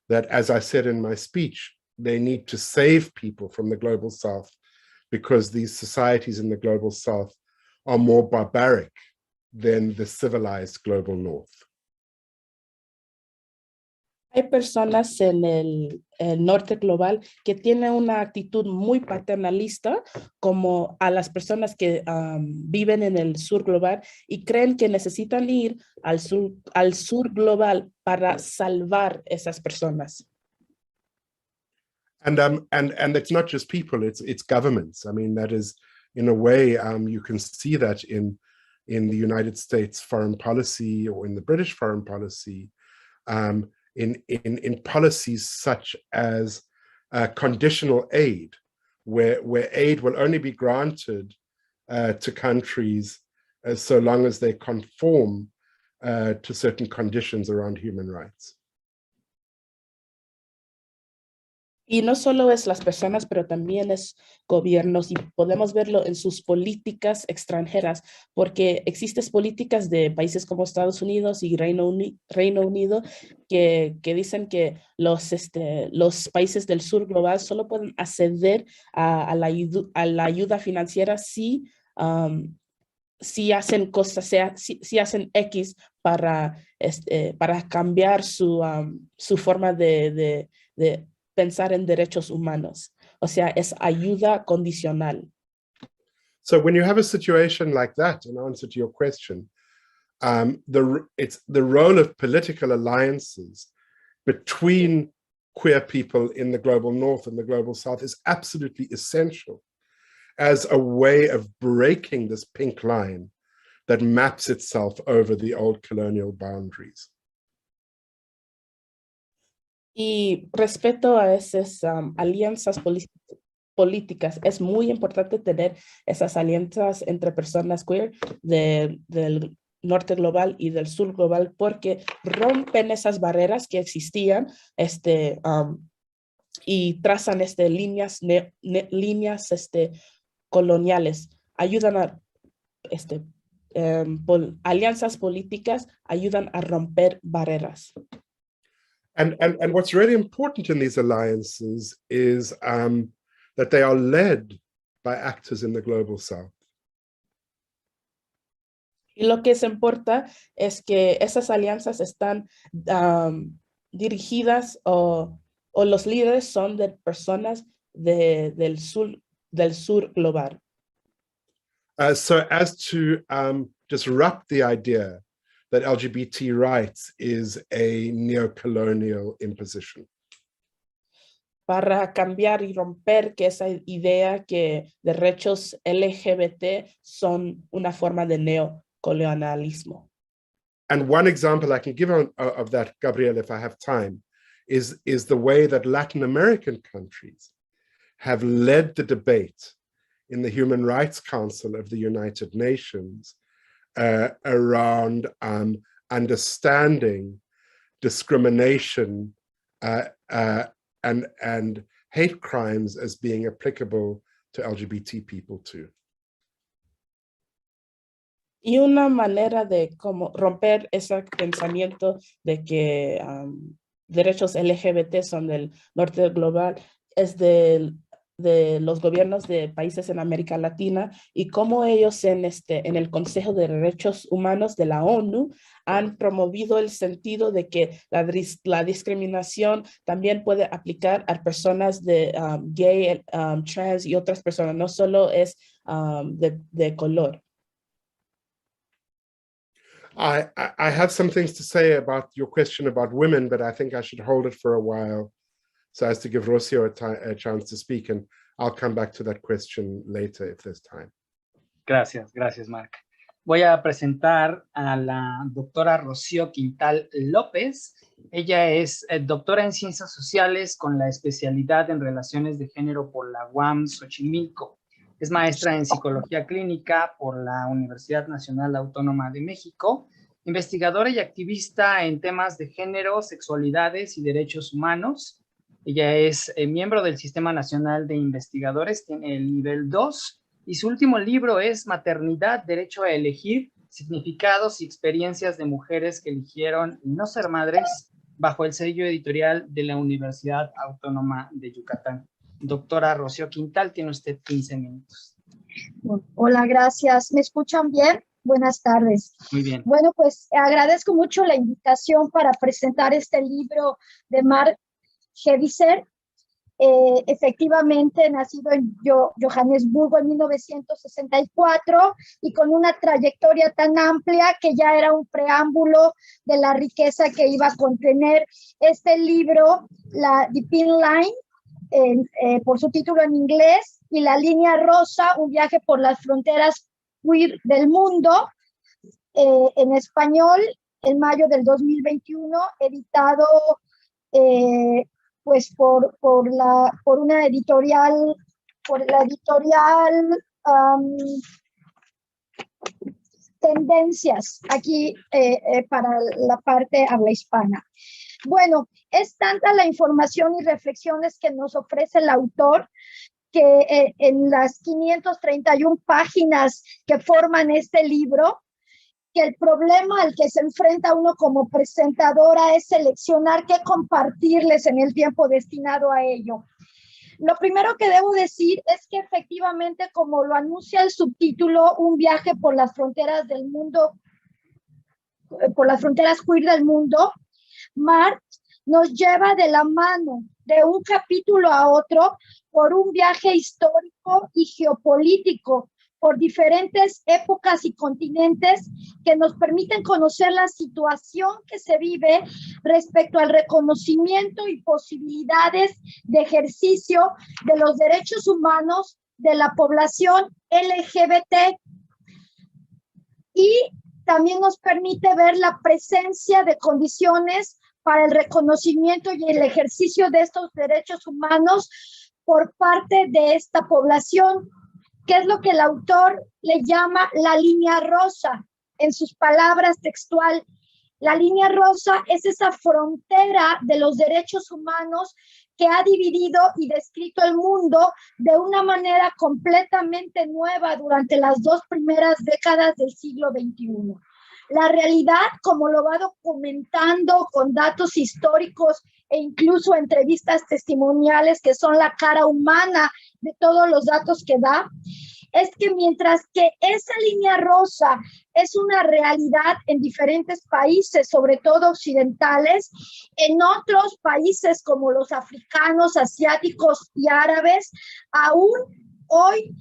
Speaker 3: that, as I said in my speech, they need to save people from the global south because these societies in the global south are more barbaric than the civilized global north.
Speaker 5: Hay personas en el norte global que tienen una actitud muy paternalista como a las personas que viven en el sur global y creen que necesitan ir al sur global para salvar esas personas.
Speaker 3: And it's not just people, it's governments. I mean, that is, in a way, you can see that in the United States foreign policy or in the British foreign policy, in policies such as conditional aid, where aid will only be granted to countries so long as they conform to certain conditions around human rights.
Speaker 5: Y no solo es las personas, pero también es gobiernos y podemos verlo en sus políticas extranjeras, porque existen políticas de países como Estados Unidos y Reino Unido que dicen que los países del sur global solo pueden acceder a la ayuda financiera si hacen cosas, si hacen X para cambiar su forma de pensar en derechos humanos. O sea, es ayuda condicional.
Speaker 3: So when you have a situation like that, in answer to your question, it's the role of political alliances between queer people in the global north and the global south is absolutely essential as a way of breaking this pink line that maps itself over the old colonial boundaries.
Speaker 5: Y respecto a esas alianzas políticas, es muy importante tener esas alianzas entre personas queer del norte global y del sur global porque rompen esas barreras que existían y trazan líneas coloniales. Ayudan a alianzas políticas ayudan a romper barreras.
Speaker 3: And what's really important in these alliances is that they are led by actors in the global south.
Speaker 5: Y lo que se importa es que esas alianzas están dirigidas o los líderes son de personas del sur global.
Speaker 3: So as to disrupt the idea that LGBT rights is a neo-colonial imposition.
Speaker 5: Para cambiar y romper que esa idea que derechos LGBT son una forma de neocolonialismo.
Speaker 3: And one example I can give of that, Gabriel, if I have time, is the way that Latin American countries have led the debate in the Human Rights Council of the United Nations around understanding discrimination and hate crimes as being applicable to LGBT people too.
Speaker 5: Y una manera de cómo romper ese pensamiento de que derechos LGBT son del norte global es de los gobiernos de países en América Latina y cómo ellos en el Consejo de Derechos Humanos de la ONU han promovido el sentido de que la discriminación también puede aplicar a personas de gay, trans y otras personas, no solo es de color.
Speaker 3: I have some things to say about your question about women, but I think I should hold it for a while so as to give Rocio a chance to speak, and I'll come back to that question later if there's time.
Speaker 2: Gracias, Marc. Voy a presentar a la doctora Rocío Quintal López. Ella es doctora en Ciencias Sociales con la especialidad en Relaciones de Género por la UAM Xochimilco. Es maestra en Psicología Clínica por la Universidad Nacional Autónoma de México, investigadora y activista en temas de género, sexualidades y derechos humanos. Ella es miembro del Sistema Nacional de Investigadores, tiene el nivel 2, y su último libro es Maternidad, Derecho a Elegir, Significados y Experiencias de Mujeres que Eligieron No Ser Madres, bajo el sello editorial de la Universidad Autónoma de Yucatán. Doctora Rocío Quintal, tiene usted 15 minutos.
Speaker 6: Hola, gracias. ¿Me escuchan bien? Buenas tardes.
Speaker 2: Muy bien.
Speaker 6: Bueno, pues agradezco mucho la invitación para presentar este libro de Mark Gevisser. Efectivamente, nacido en Johannesburgo en 1964 y con una trayectoria tan amplia que ya era un preámbulo de la riqueza que iba a contener este libro, The Pink Line, por su título en inglés, y La Línea Rosa, un viaje por las fronteras queer del mundo, en español, en mayo del 2021, editado pues por una editorial, Tendencias, aquí para la parte habla hispana. Bueno, es tanta la información y reflexiones que nos ofrece el autor que en las 531 páginas que forman este libro, que el problema al que se enfrenta uno como presentadora es seleccionar qué compartirles en el tiempo destinado a ello. Lo primero que debo decir es que efectivamente, como lo anuncia el subtítulo, un viaje por las fronteras del mundo, por las fronteras queer del mundo, Mark nos lleva de la mano de un capítulo a otro por un viaje histórico y geopolítico por diferentes épocas y continentes que nos permiten conocer la situación que se vive respecto al reconocimiento y posibilidades de ejercicio de los derechos humanos de la población LGBT. Y también nos permite ver la presencia de condiciones para el reconocimiento y el ejercicio de estos derechos humanos por parte de esta población, que es lo que el autor le llama la línea rosa. En sus palabras textual, la línea rosa es esa frontera de los derechos humanos que ha dividido y descrito el mundo de una manera completamente nueva durante las 2 primeras décadas del siglo XXI. La realidad, como lo va documentando con datos históricos e incluso entrevistas testimoniales que son la cara humana de todos los datos que da, es que mientras que esa línea rosa es una realidad en diferentes países, sobre todo occidentales, en otros países como los africanos, asiáticos y árabes, aún hoy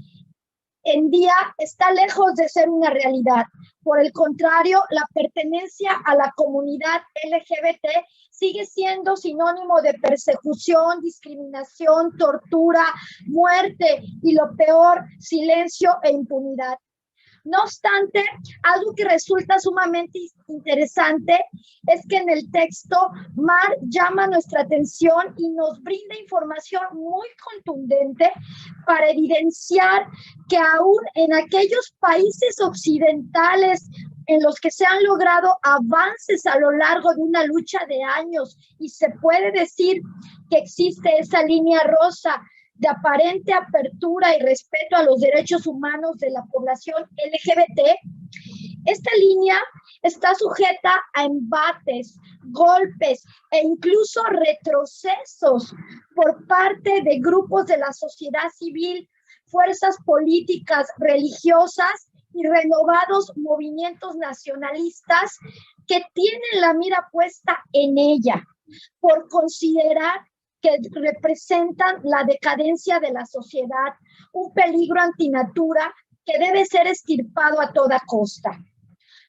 Speaker 6: en día está lejos de ser una realidad. Por el contrario, la pertenencia a la comunidad LGBT sigue siendo sinónimo de persecución, discriminación, tortura, muerte y lo peor, silencio e impunidad. No obstante, algo que resulta sumamente interesante es que en el texto Mark llama nuestra atención y nos brinda información muy contundente para evidenciar que aún en aquellos países occidentales en los que se han logrado avances a lo largo de una lucha de años y se puede decir que existe esa línea rosa de aparente apertura y respeto a los derechos humanos de la población LGBT, esta línea está sujeta a embates, golpes e incluso retrocesos por parte de grupos de la sociedad civil, fuerzas políticas, religiosas y renovados movimientos nacionalistas que tienen la mira puesta en ella por considerar que representan la decadencia de la sociedad, un peligro antinatura que debe ser extirpado a toda costa.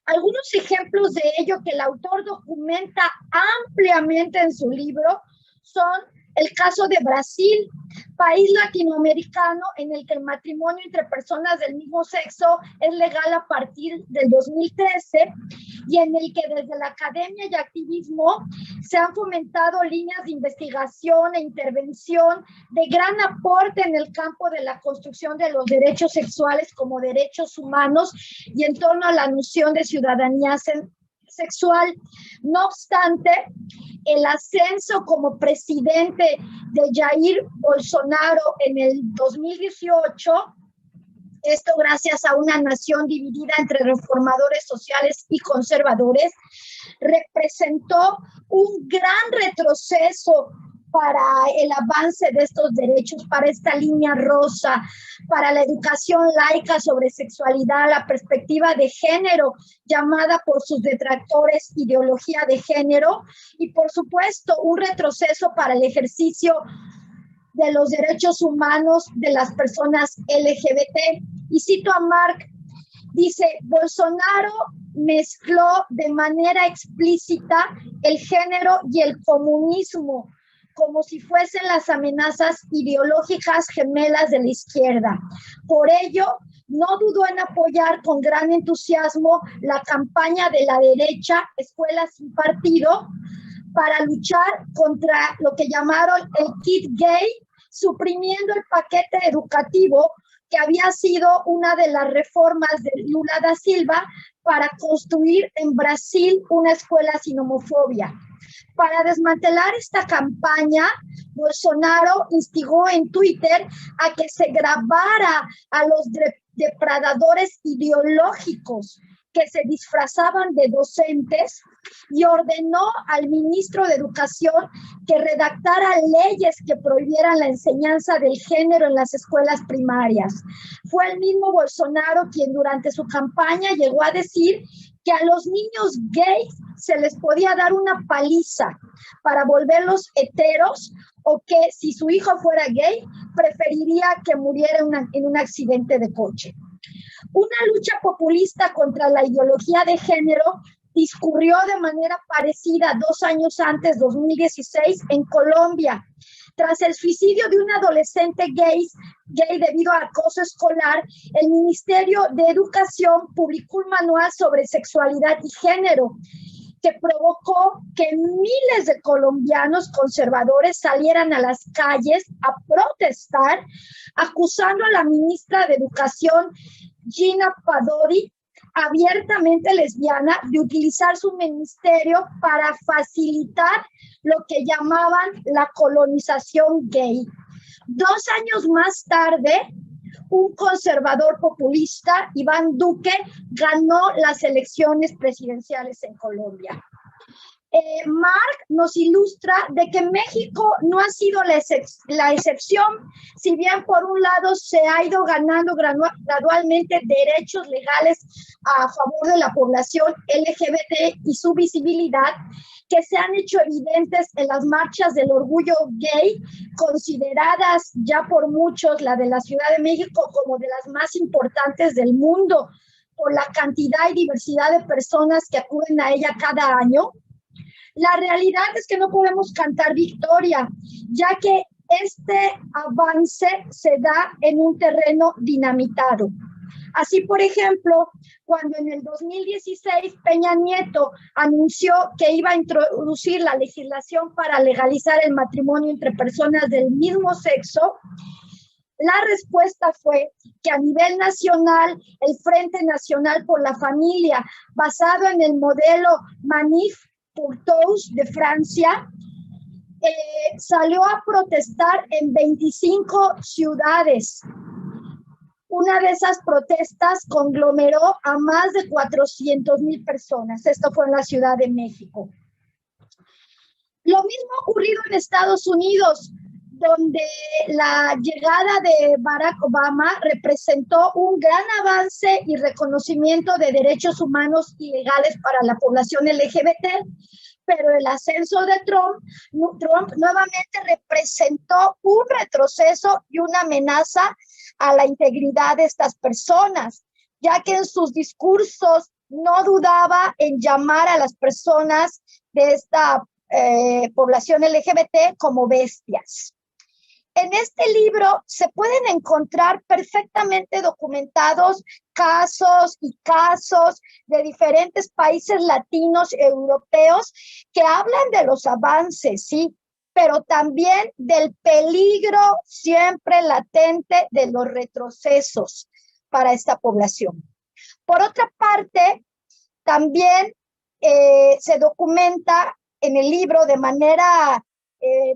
Speaker 6: Algunos ejemplos de ello que el autor documenta ampliamente en su libro son el caso de Brasil, país latinoamericano en el que el matrimonio entre personas del mismo sexo es legal a partir del 2013 y en el que desde la academia y activismo se han fomentado líneas de investigación e intervención de gran aporte en el campo de la construcción de los derechos sexuales como derechos humanos y en torno a la noción de ciudadanía sexual. No obstante, el ascenso como presidente de Jair Bolsonaro en el 2018, esto gracias a una nación dividida entre reformadores sociales y conservadores, representó un gran retroceso para el avance de estos derechos, para esta línea rosa, para la educación laica sobre sexualidad, la perspectiva de género, llamada por sus detractores ideología de género, y por supuesto un retroceso para el ejercicio de los derechos humanos de las personas LGBT. Y cito a Mark, dice, Bolsonaro mezcló de manera explícita el género y el comunismo, como si fuesen las amenazas ideológicas gemelas de la izquierda. Por ello, no dudó en apoyar con gran entusiasmo la campaña de la derecha, Escuelas sin Partido, para luchar contra lo que llamaron el kit gay, suprimiendo el paquete educativo que había sido una de las reformas de Lula da Silva para construir en Brasil una escuela sin homofobia. Para desmantelar esta campaña, Bolsonaro instigó en Twitter a que se grabara a los depredadores ideológicos que se disfrazaban de docentes y ordenó al ministro de Educación que redactara leyes que prohibieran la enseñanza del género en las escuelas primarias. Fue el mismo Bolsonaro quien durante su campaña llegó a decir que a los niños gays se les podía dar una paliza para volverlos heteros, o que si su hijo fuera gay, preferiría que muriera en un accidente de coche. Una lucha populista contra la ideología de género discurrió de manera parecida 2 años antes, 2016, en Colombia. Tras el suicidio de un adolescente gay debido a acoso escolar, el Ministerio de Educación publicó un manual sobre sexualidad y género que provocó que miles de colombianos conservadores salieran a las calles a protestar, acusando a la ministra de Educación, Gina Parodi, abiertamente lesbiana, de utilizar su ministerio para facilitar lo que llamaban la colonización gay. 2 años más tarde, un conservador populista, Iván Duque, ganó las elecciones presidenciales en Colombia. Mark nos ilustra de que México no ha sido la excepción, si bien por un lado se ha ido ganando gradualmente derechos legales a favor de la población LGBT y su visibilidad, que se han hecho evidentes en las marchas del orgullo gay, consideradas ya por muchos, la de la Ciudad de México, como de las más importantes del mundo, por la cantidad y diversidad de personas que acuden a ella cada año. La realidad es que no podemos cantar victoria, ya que este avance se da en un terreno dinamitado. Así, por ejemplo, cuando en el 2016 Peña Nieto anunció que iba a introducir la legislación para legalizar el matrimonio entre personas del mismo sexo, la respuesta fue que a nivel nacional, el Frente Nacional por la Familia, basado en el modelo Manif pour tous de Francia, salió a protestar en 25 ciudades. Una de esas protestas conglomeró a más de 400,000 personas. Esto fue en la Ciudad de México. Lo mismo ha ocurrido en Estados Unidos, donde la llegada de Barack Obama representó un gran avance y reconocimiento de derechos humanos y legales para la población LGBT, pero el ascenso de Trump nuevamente representó un retroceso y una amenaza a la integridad de estas personas, ya que en sus discursos no dudaba en llamar a las personas de esta población LGBT como bestias. En este libro se pueden encontrar perfectamente documentados casos de diferentes países latinos y europeos que hablan de los avances, sí, pero también del peligro siempre latente de los retrocesos para esta población. Por otra parte, también se documenta en el libro de manera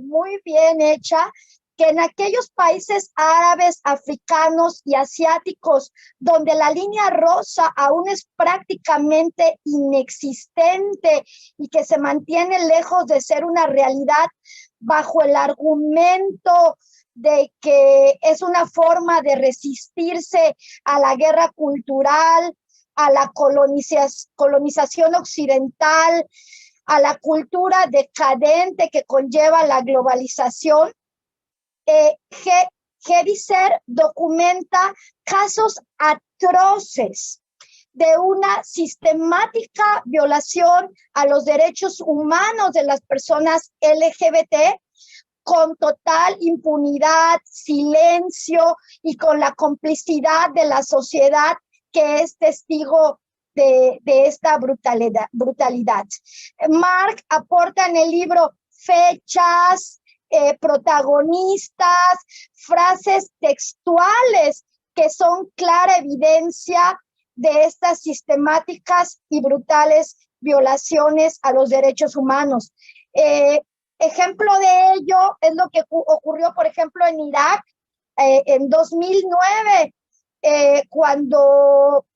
Speaker 6: muy bien hecha que en aquellos países árabes, africanos y asiáticos donde la línea rosa aún es prácticamente inexistente y que se mantiene lejos de ser una realidad bajo el argumento de que es una forma de resistirse a la guerra cultural, a la colonización occidental, a la cultura decadente que conlleva la globalización. Hediser documenta casos atroces de una sistemática violación a los derechos humanos de las personas LGBT con total impunidad, silencio y con la complicidad de la sociedad que es testigo de esta brutalidad. Mark aporta en el libro fechas, protagonistas, frases textuales que son clara evidencia de estas sistemáticas y brutales violaciones a los derechos humanos. Ejemplo de ello es lo que ocurrió, por ejemplo, en Irak en 2009, cuando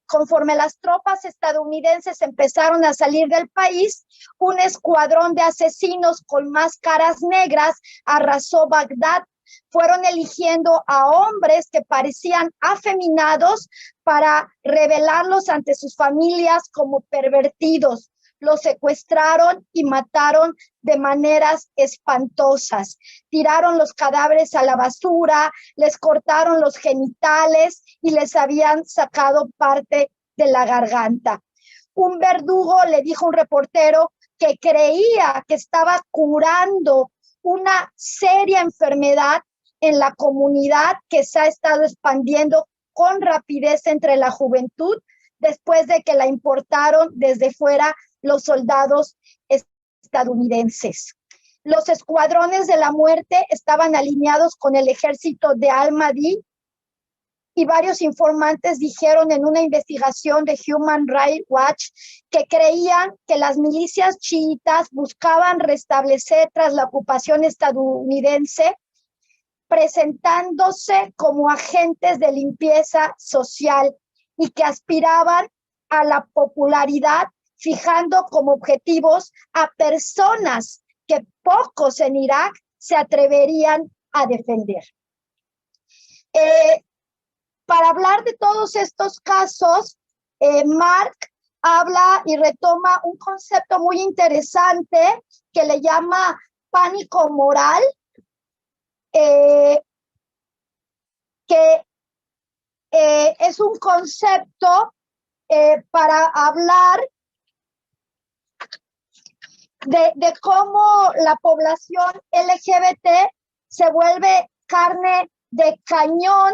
Speaker 6: conforme las tropas estadounidenses empezaron a salir del país, un escuadrón de asesinos con máscaras negras arrasó Bagdad. Fueron eligiendo a hombres que parecían afeminados para revelarlos ante sus familias como pervertidos. Los secuestraron y mataron de maneras espantosas. Tiraron los cadáveres a la basura, les cortaron los genitales y les habían sacado parte de la garganta. Un verdugo le dijo a un reportero que creía que estaba curando una seria enfermedad en la comunidad que se ha estado expandiendo con rapidez entre la juventud después de que la importaron desde fuera los soldados estadounidenses. Los escuadrones de la muerte estaban alineados con el ejército de al-Mahdi y varios informantes dijeron en una investigación de Human Rights Watch que creían que las milicias chiitas buscaban restablecer tras la ocupación estadounidense, presentándose como agentes de limpieza social y que aspiraban a la popularidad, fijando como objetivos a personas que pocos en Irak se atreverían a defender. Para hablar de todos estos casos, Mark habla y retoma un concepto muy interesante que le llama pánico moral, que es un concepto para hablar de cómo la población LGBT se vuelve carne de cañón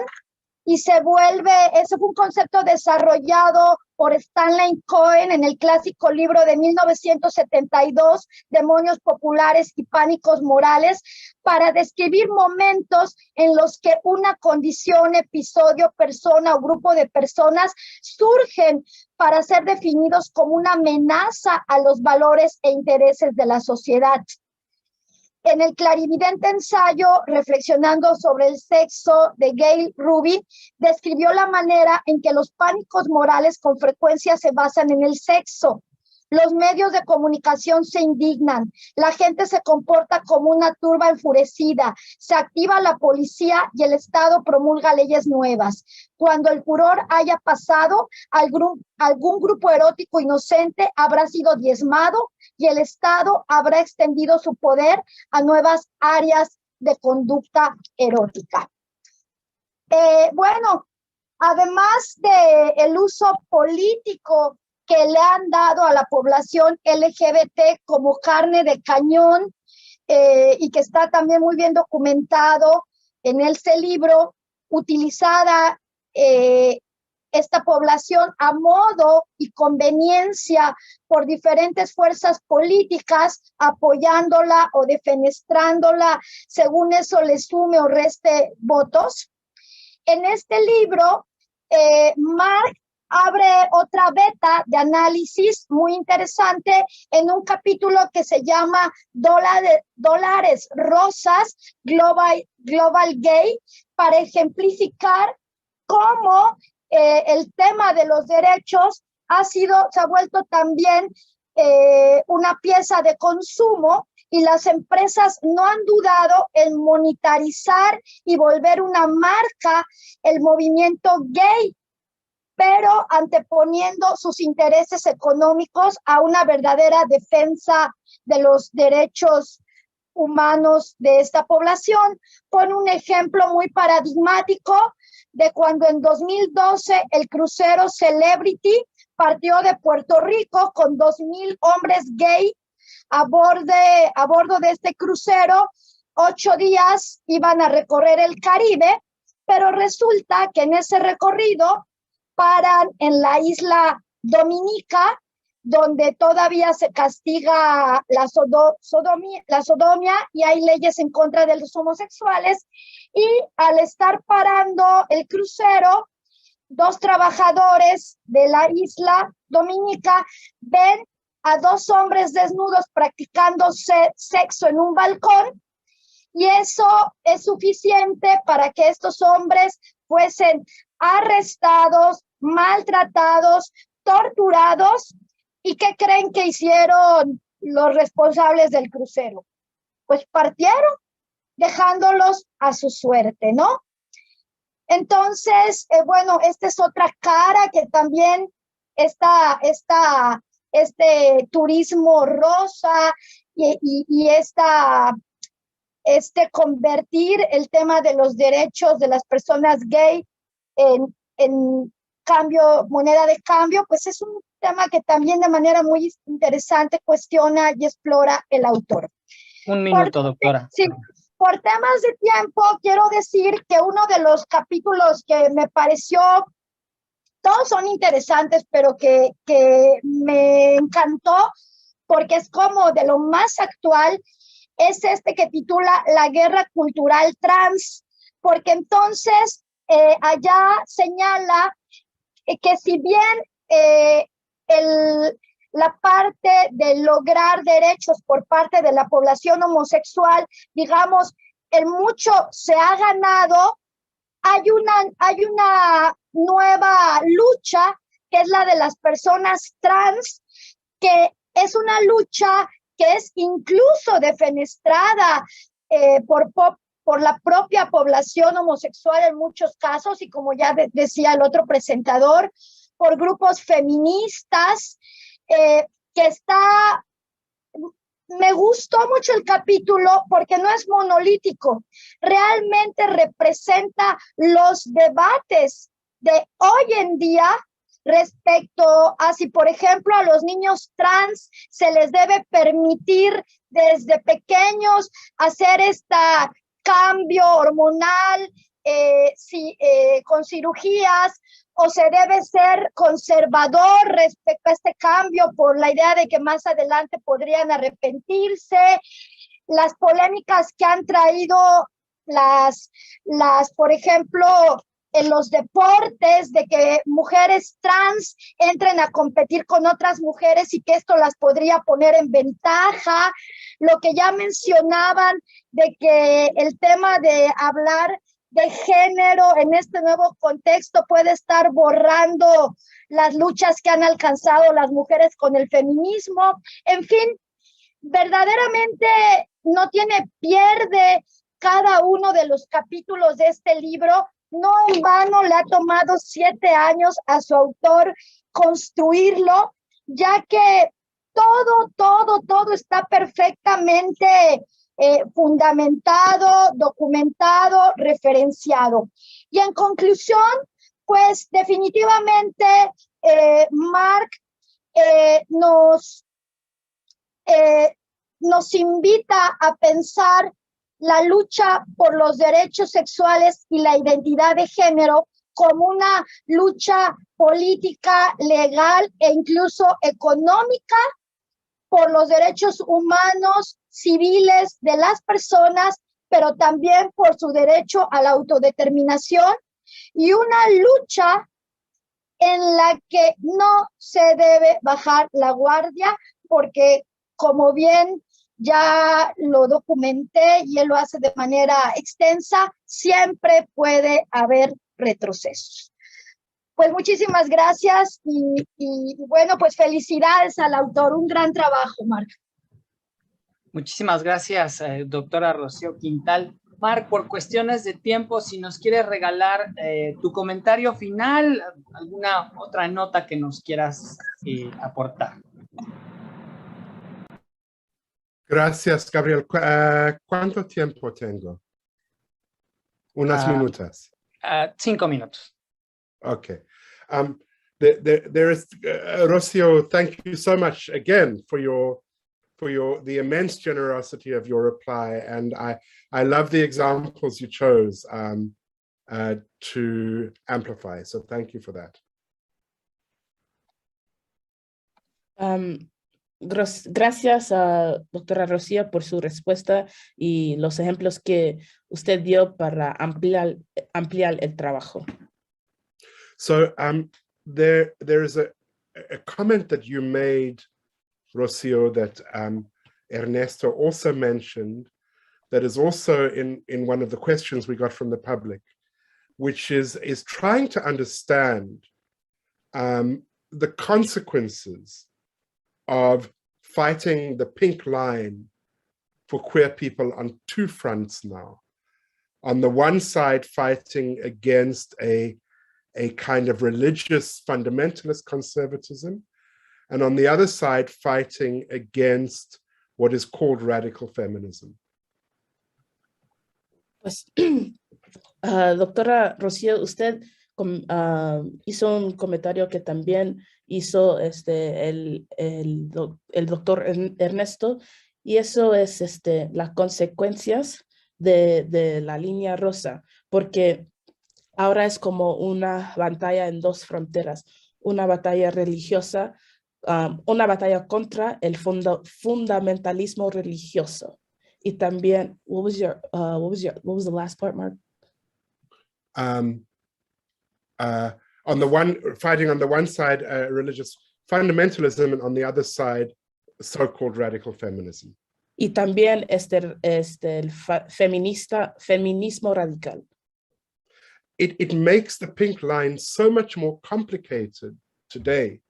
Speaker 6: y se vuelve, ese fue un concepto desarrollado por Stanley Cohen en el clásico libro de 1972, Demonios Populares y Pánicos Morales, para describir momentos en los que una condición, episodio, persona o grupo de personas surgen para ser definidos como una amenaza a los valores e intereses de la sociedad. En el clarividente ensayo Reflexionando sobre el sexo de Gail Rubin, describió la manera en que los pánicos morales con frecuencia se basan en el sexo. Los medios de comunicación se indignan, la gente se comporta como una turba enfurecida, se activa la policía y el Estado promulga leyes nuevas. Cuando el furor haya pasado, algún grupo erótico inocente habrá sido diezmado y el Estado habrá extendido su poder a nuevas áreas de conducta erótica. Bueno, además del uso político que le han dado a la población LGBT como carne de cañón y que está también muy bien documentado en este libro, utilizada esta población a modo y conveniencia por diferentes fuerzas políticas, apoyándola o defenestrándola, según eso le sume o reste votos. En este libro, Mark abre otra beta de análisis muy interesante en un capítulo que se llama Dólares Rosas Global Gay, para ejemplificar cómo el tema de los derechos se ha vuelto también una pieza de consumo, y las empresas no han dudado en monetarizar y volver una marca el movimiento gay, pero anteponiendo sus intereses económicos a una verdadera defensa de los derechos humanos de esta población. Pone un ejemplo muy paradigmático de cuando en 2012 el crucero Celebrity partió de Puerto Rico con 2,000 hombres gay a bordo de este crucero. 8 días iban a recorrer el Caribe, pero resulta que en ese recorrido paran en la isla Dominica, donde todavía se castiga la sodomía y hay leyes en contra de los homosexuales. Y al estar parando el crucero, 2 trabajadores de la isla Dominica ven a 2 hombres desnudos practicando sexo en un balcón, y eso es suficiente para que estos hombres fuesen arrestados, maltratados, torturados. ¿Y qué creen que hicieron los responsables del crucero? Pues partieron, dejándolos a su suerte, ¿no? Entonces, bueno, esta es otra cara que también este turismo rosa y convertir el tema de los derechos de las personas gay en cambio, moneda de cambio, pues es un tema que también de manera muy interesante cuestiona y explora el autor.
Speaker 2: Un minuto, doctora.
Speaker 6: Sí, por temas de tiempo, quiero decir que uno de los capítulos que me pareció, todos son interesantes, pero que me encantó, porque es como de lo más actual, es este que titula La guerra cultural trans, porque entonces allá señala que si bien la parte de lograr derechos por parte de la población homosexual, digamos, en mucho se ha ganado, hay una nueva lucha, que es la de las personas trans, que es una lucha que es incluso defenestrada por la propia población homosexual en muchos casos, y como ya decía el otro presentador, por grupos feministas, que está... Me gustó mucho el capítulo porque no es monolítico, realmente representa los debates de hoy en día respecto a si, por ejemplo, a los niños trans se les debe permitir desde pequeños hacer este cambio hormonal con cirugías, o se debe ser conservador respecto a este cambio por la idea de que más adelante podrían arrepentirse. Las polémicas que han traído por ejemplo, en los deportes, de que mujeres trans entren a competir con otras mujeres y que esto las podría poner en ventaja. Lo que ya mencionaban de que el tema de hablar de género en este nuevo contexto puede estar borrando las luchas que han alcanzado las mujeres con el feminismo. En fin, verdaderamente no tiene pierde cada uno de los capítulos de este libro. No en vano le ha tomado 7 años a su autor construirlo, ya que todo está perfectamente fundamentado, documentado, referenciado. Y en conclusión, pues definitivamente Mark nos invita a pensar la lucha por los derechos sexuales y la identidad de género como una lucha política, legal e incluso económica por los derechos humanos, civiles de las personas, pero también por su derecho a la autodeterminación, y una lucha en la que no se debe bajar la guardia, porque como bien ya lo documenté y él lo hace de manera extensa, siempre puede haber retrocesos. Pues muchísimas gracias y bueno, pues felicidades al autor, un gran trabajo, Marc.
Speaker 2: Muchísimas gracias, doctora Rocío Quintal. Marc, por cuestiones de tiempo, si nos quieres regalar tu comentario final, alguna otra nota que nos quieras aportar.
Speaker 3: Gracias, Gabriel. ¿Cuánto tiempo tengo? Unas minutas.
Speaker 2: 5 minutos.
Speaker 3: Okay. There is, Rocio, thank you so much again for the immense generosity of your reply. And I love the examples you chose to amplify. So thank you for that.
Speaker 5: Gracias a doctora Rocío por su respuesta y los ejemplos que usted dio para ampliar el trabajo.
Speaker 3: So there is a comment that you made, Rocio, that Ernesto also mentioned, that is also in one of the questions we got from the public, which is trying to understand the consequences of fighting the pink line for queer people on two fronts now. On the one side, fighting against a kind of religious fundamentalist conservatism, and on the other side, fighting against what is called radical feminism.
Speaker 5: Pues, doctora Rocío, usted hizo un comentario que también hizo el doctor Ernesto, y eso es las consecuencias de la línea rosa, porque ahora es como una batalla en dos fronteras, una batalla religiosa, una batalla contra el fundamentalismo religioso. Y también, what was the last part, Marc?
Speaker 3: Fighting on the one side, religious fundamentalism, and on the other side, so-called radical feminism.
Speaker 5: Y también el feminismo radical.
Speaker 3: It makes the pink line so much more complicated today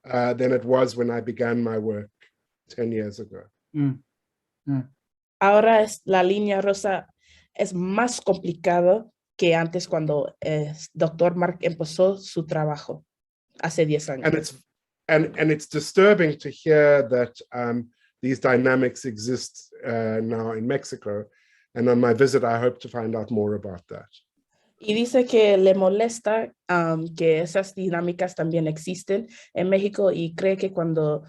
Speaker 3: than it was when I began my work 10 years ago.
Speaker 5: Ahora la línea rosa es más complicada que antes cuando Dr. Marc empezó su trabajo hace 10 años.
Speaker 3: And it's disturbing to hear that these dynamics exist now in Mexico. And on my visit, I hope to find out more about that.
Speaker 5: Y dice que le molesta que esas dinámicas también existen en México y cree que cuando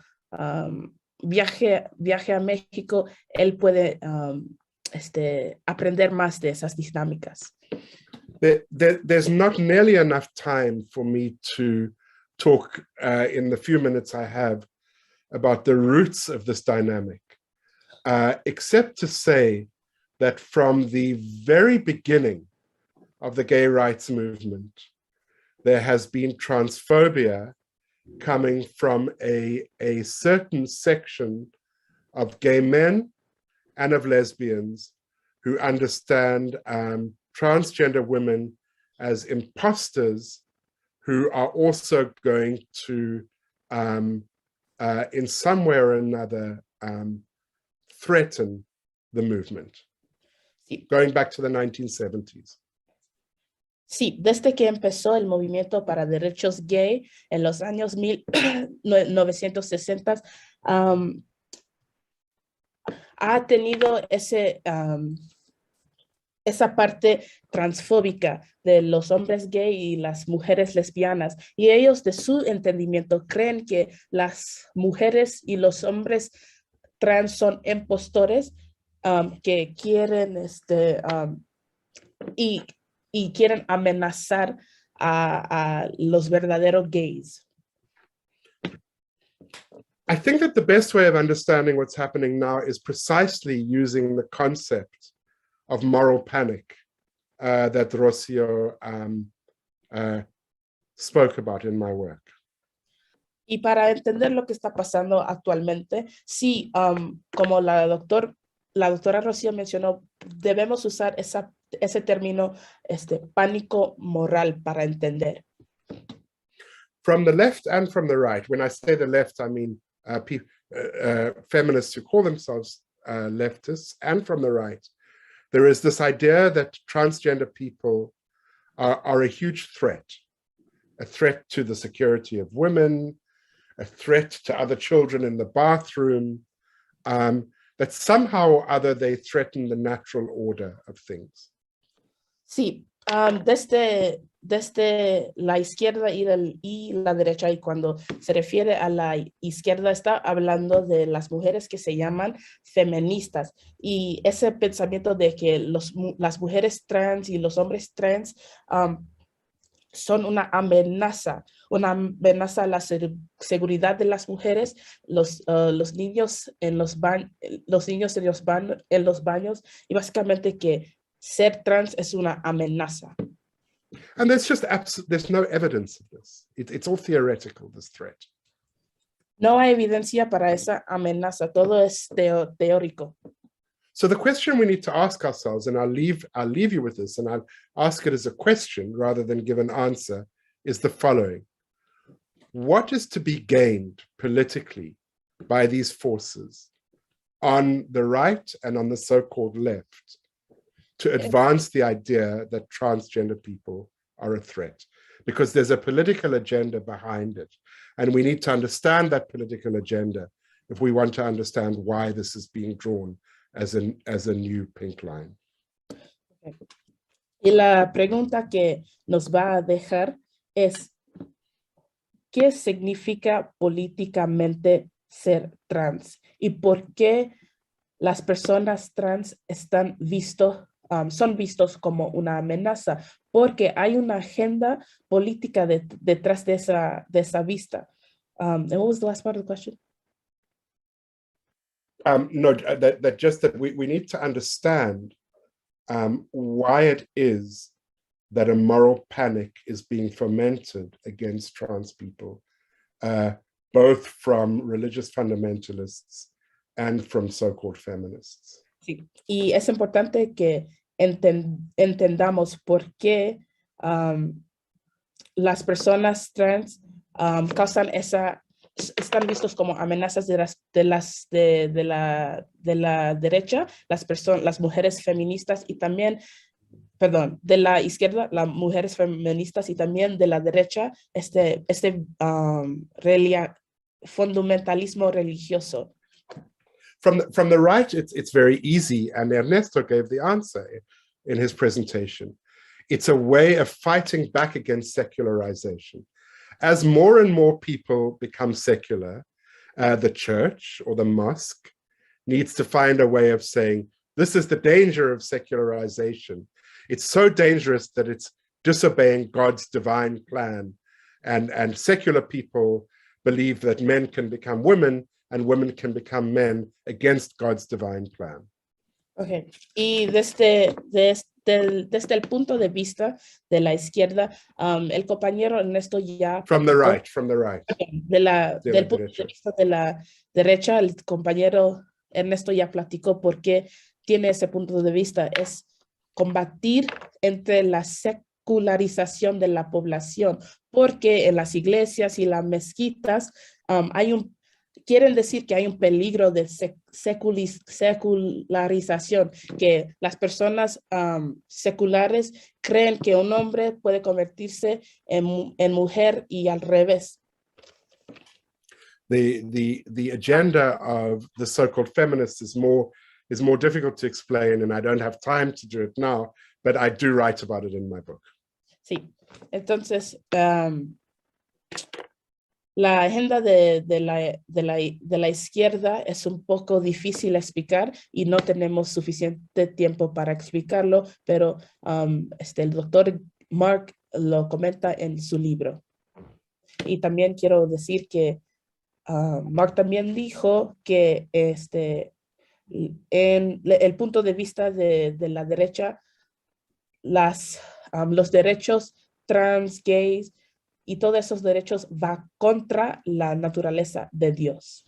Speaker 5: viaje a México, él puede aprender más de esas dinámicas.
Speaker 3: There's not nearly enough time for me to talk in the few minutes I have about the roots of this dynamic, except to say that from the very beginning of the gay rights movement, there has been transphobia coming from a certain section of gay men and of lesbians who understand transgender women as imposters who are also going to, in some way or another, threaten the movement. Sí. Going back to the 1970s.
Speaker 5: Sí, desde que empezó el movimiento para derechos gay en los años 1960, ha tenido esa parte transfóbica de los hombres gay y las mujeres lesbianas. Y ellos, de su entendimiento, creen que las mujeres y los hombres trans son impostores que quieren y quieren amenazar a los verdaderos gays.
Speaker 3: I think that the best way of understanding what's happening now is precisely using the concept of moral panic that Rocio spoke about in my work.
Speaker 5: Y para entender lo que está pasando actualmente, sí, como la doctora Rocío mencionó, debemos usar ese término, pánico moral para entender.
Speaker 3: From the left and from the right, when I say the left, I mean feminists who call themselves leftists, and from the right, there is this idea that transgender people are a huge threat to the security of women, a threat to other children in the bathroom, that somehow or other they threaten the natural order of things.
Speaker 5: Sí, desde la izquierda y la derecha, y cuando se refiere a la izquierda está hablando de las mujeres que se llaman feministas, y ese pensamiento de que las mujeres trans y los hombres trans son una amenaza a la seguridad de las mujeres, los niños en los baños, y básicamente que ser trans es una amenaza.
Speaker 3: And there's no evidence of this. It's all theoretical, this threat.
Speaker 5: No hay evidencia para esa amenaza, todo es teórico.
Speaker 3: So the question we need to ask ourselves, and I'll leave you with this, and I'll ask it as a question rather than give an answer, is the following. What is to be gained politically by these forces on the right and on the so-called left to advance the idea that transgender people are a threat? Because there's a political agenda behind it, and we need to understand that political agenda if we want to understand why this is being drawn as a new pink line.
Speaker 5: Okay. Y la pregunta que nos va a dejar es, ¿qué significa políticamente ser trans? ¿Y por qué las personas trans son vistos como una amenaza? Porque hay una agenda política detrás de esa vista. And what was the last part of the question?
Speaker 3: No, that we need to understand why it is that a moral panic is being fomented against trans people, both from religious fundamentalists and from so-called feminists.
Speaker 5: Sí, y es importante que entendamos por qué las personas trans están vistos como amenazas de la derecha, las mujeres feministas, y también, perdón, de la izquierda, las mujeres feministas, y también de la derecha, fundamentalismo religioso.
Speaker 3: From the right, it's very easy, and Ernesto gave the answer in his presentation. It's a way of fighting back against secularization. As more and more people become secular, the church or the mosque needs to find a way of saying, this is the danger of secularization. It's so dangerous that it's disobeying God's divine plan. And secular people believe that men can become women and women can become men against God's divine plan.
Speaker 5: Okay. Y desde el punto de vista de la izquierda, el compañero Ernesto ya...
Speaker 3: From the right.
Speaker 5: Del punto de vista de la derecha, el compañero Ernesto ya platicó por qué tiene ese punto de vista. Es combatir entre la secularización de la población, porque en las iglesias y las mezquitas quieren decir que hay un peligro de secularización, que las personas seculares creen que un hombre puede convertirse en mujer y al revés.
Speaker 3: The agenda of the so-called feminists is more difficult to explain, and I don't have time to do it now, but I do write about it in my book.
Speaker 5: Sí, entonces la agenda de la izquierda es un poco difícil explicar y no tenemos suficiente tiempo para explicarlo, pero el doctor Mark lo comenta en su libro. Y también quiero decir que Mark también dijo que en el punto de vista de la derecha, los derechos trans, gays, y todos esos derechos van contra la naturaleza de Dios.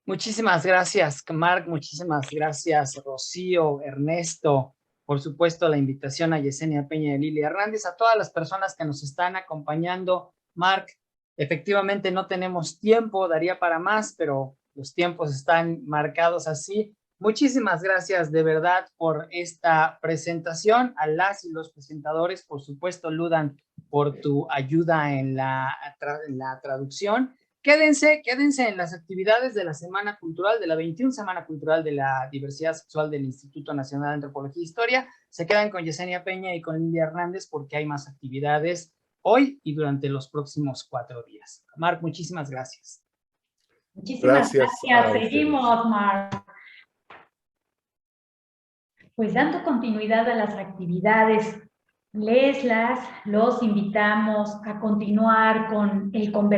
Speaker 2: Muchísimas gracias, Mark. Muchísimas gracias, Rocío, Ernesto. Por supuesto, la invitación a Yesenia Peña y Lilia Hernández, a todas las personas que nos están acompañando. Mark, efectivamente no tenemos tiempo, daría para más, pero los tiempos están marcados así. Muchísimas gracias de verdad por esta presentación. A las y los presentadores, por supuesto, Ludan, por tu ayuda en la traducción. Quédense en las actividades de la Semana Cultural, de la 21 Semana Cultural de la Diversidad Sexual del Instituto Nacional de Antropología e Historia. Se quedan con Yesenia Peña y con Lilia Hernández porque hay más actividades hoy y durante los próximos 4 días. Mark, muchísimas gracias.
Speaker 1: Muchísimas gracias. Seguimos, Mark. Pues dando continuidad a las actividades, los invitamos a continuar con el conversatorio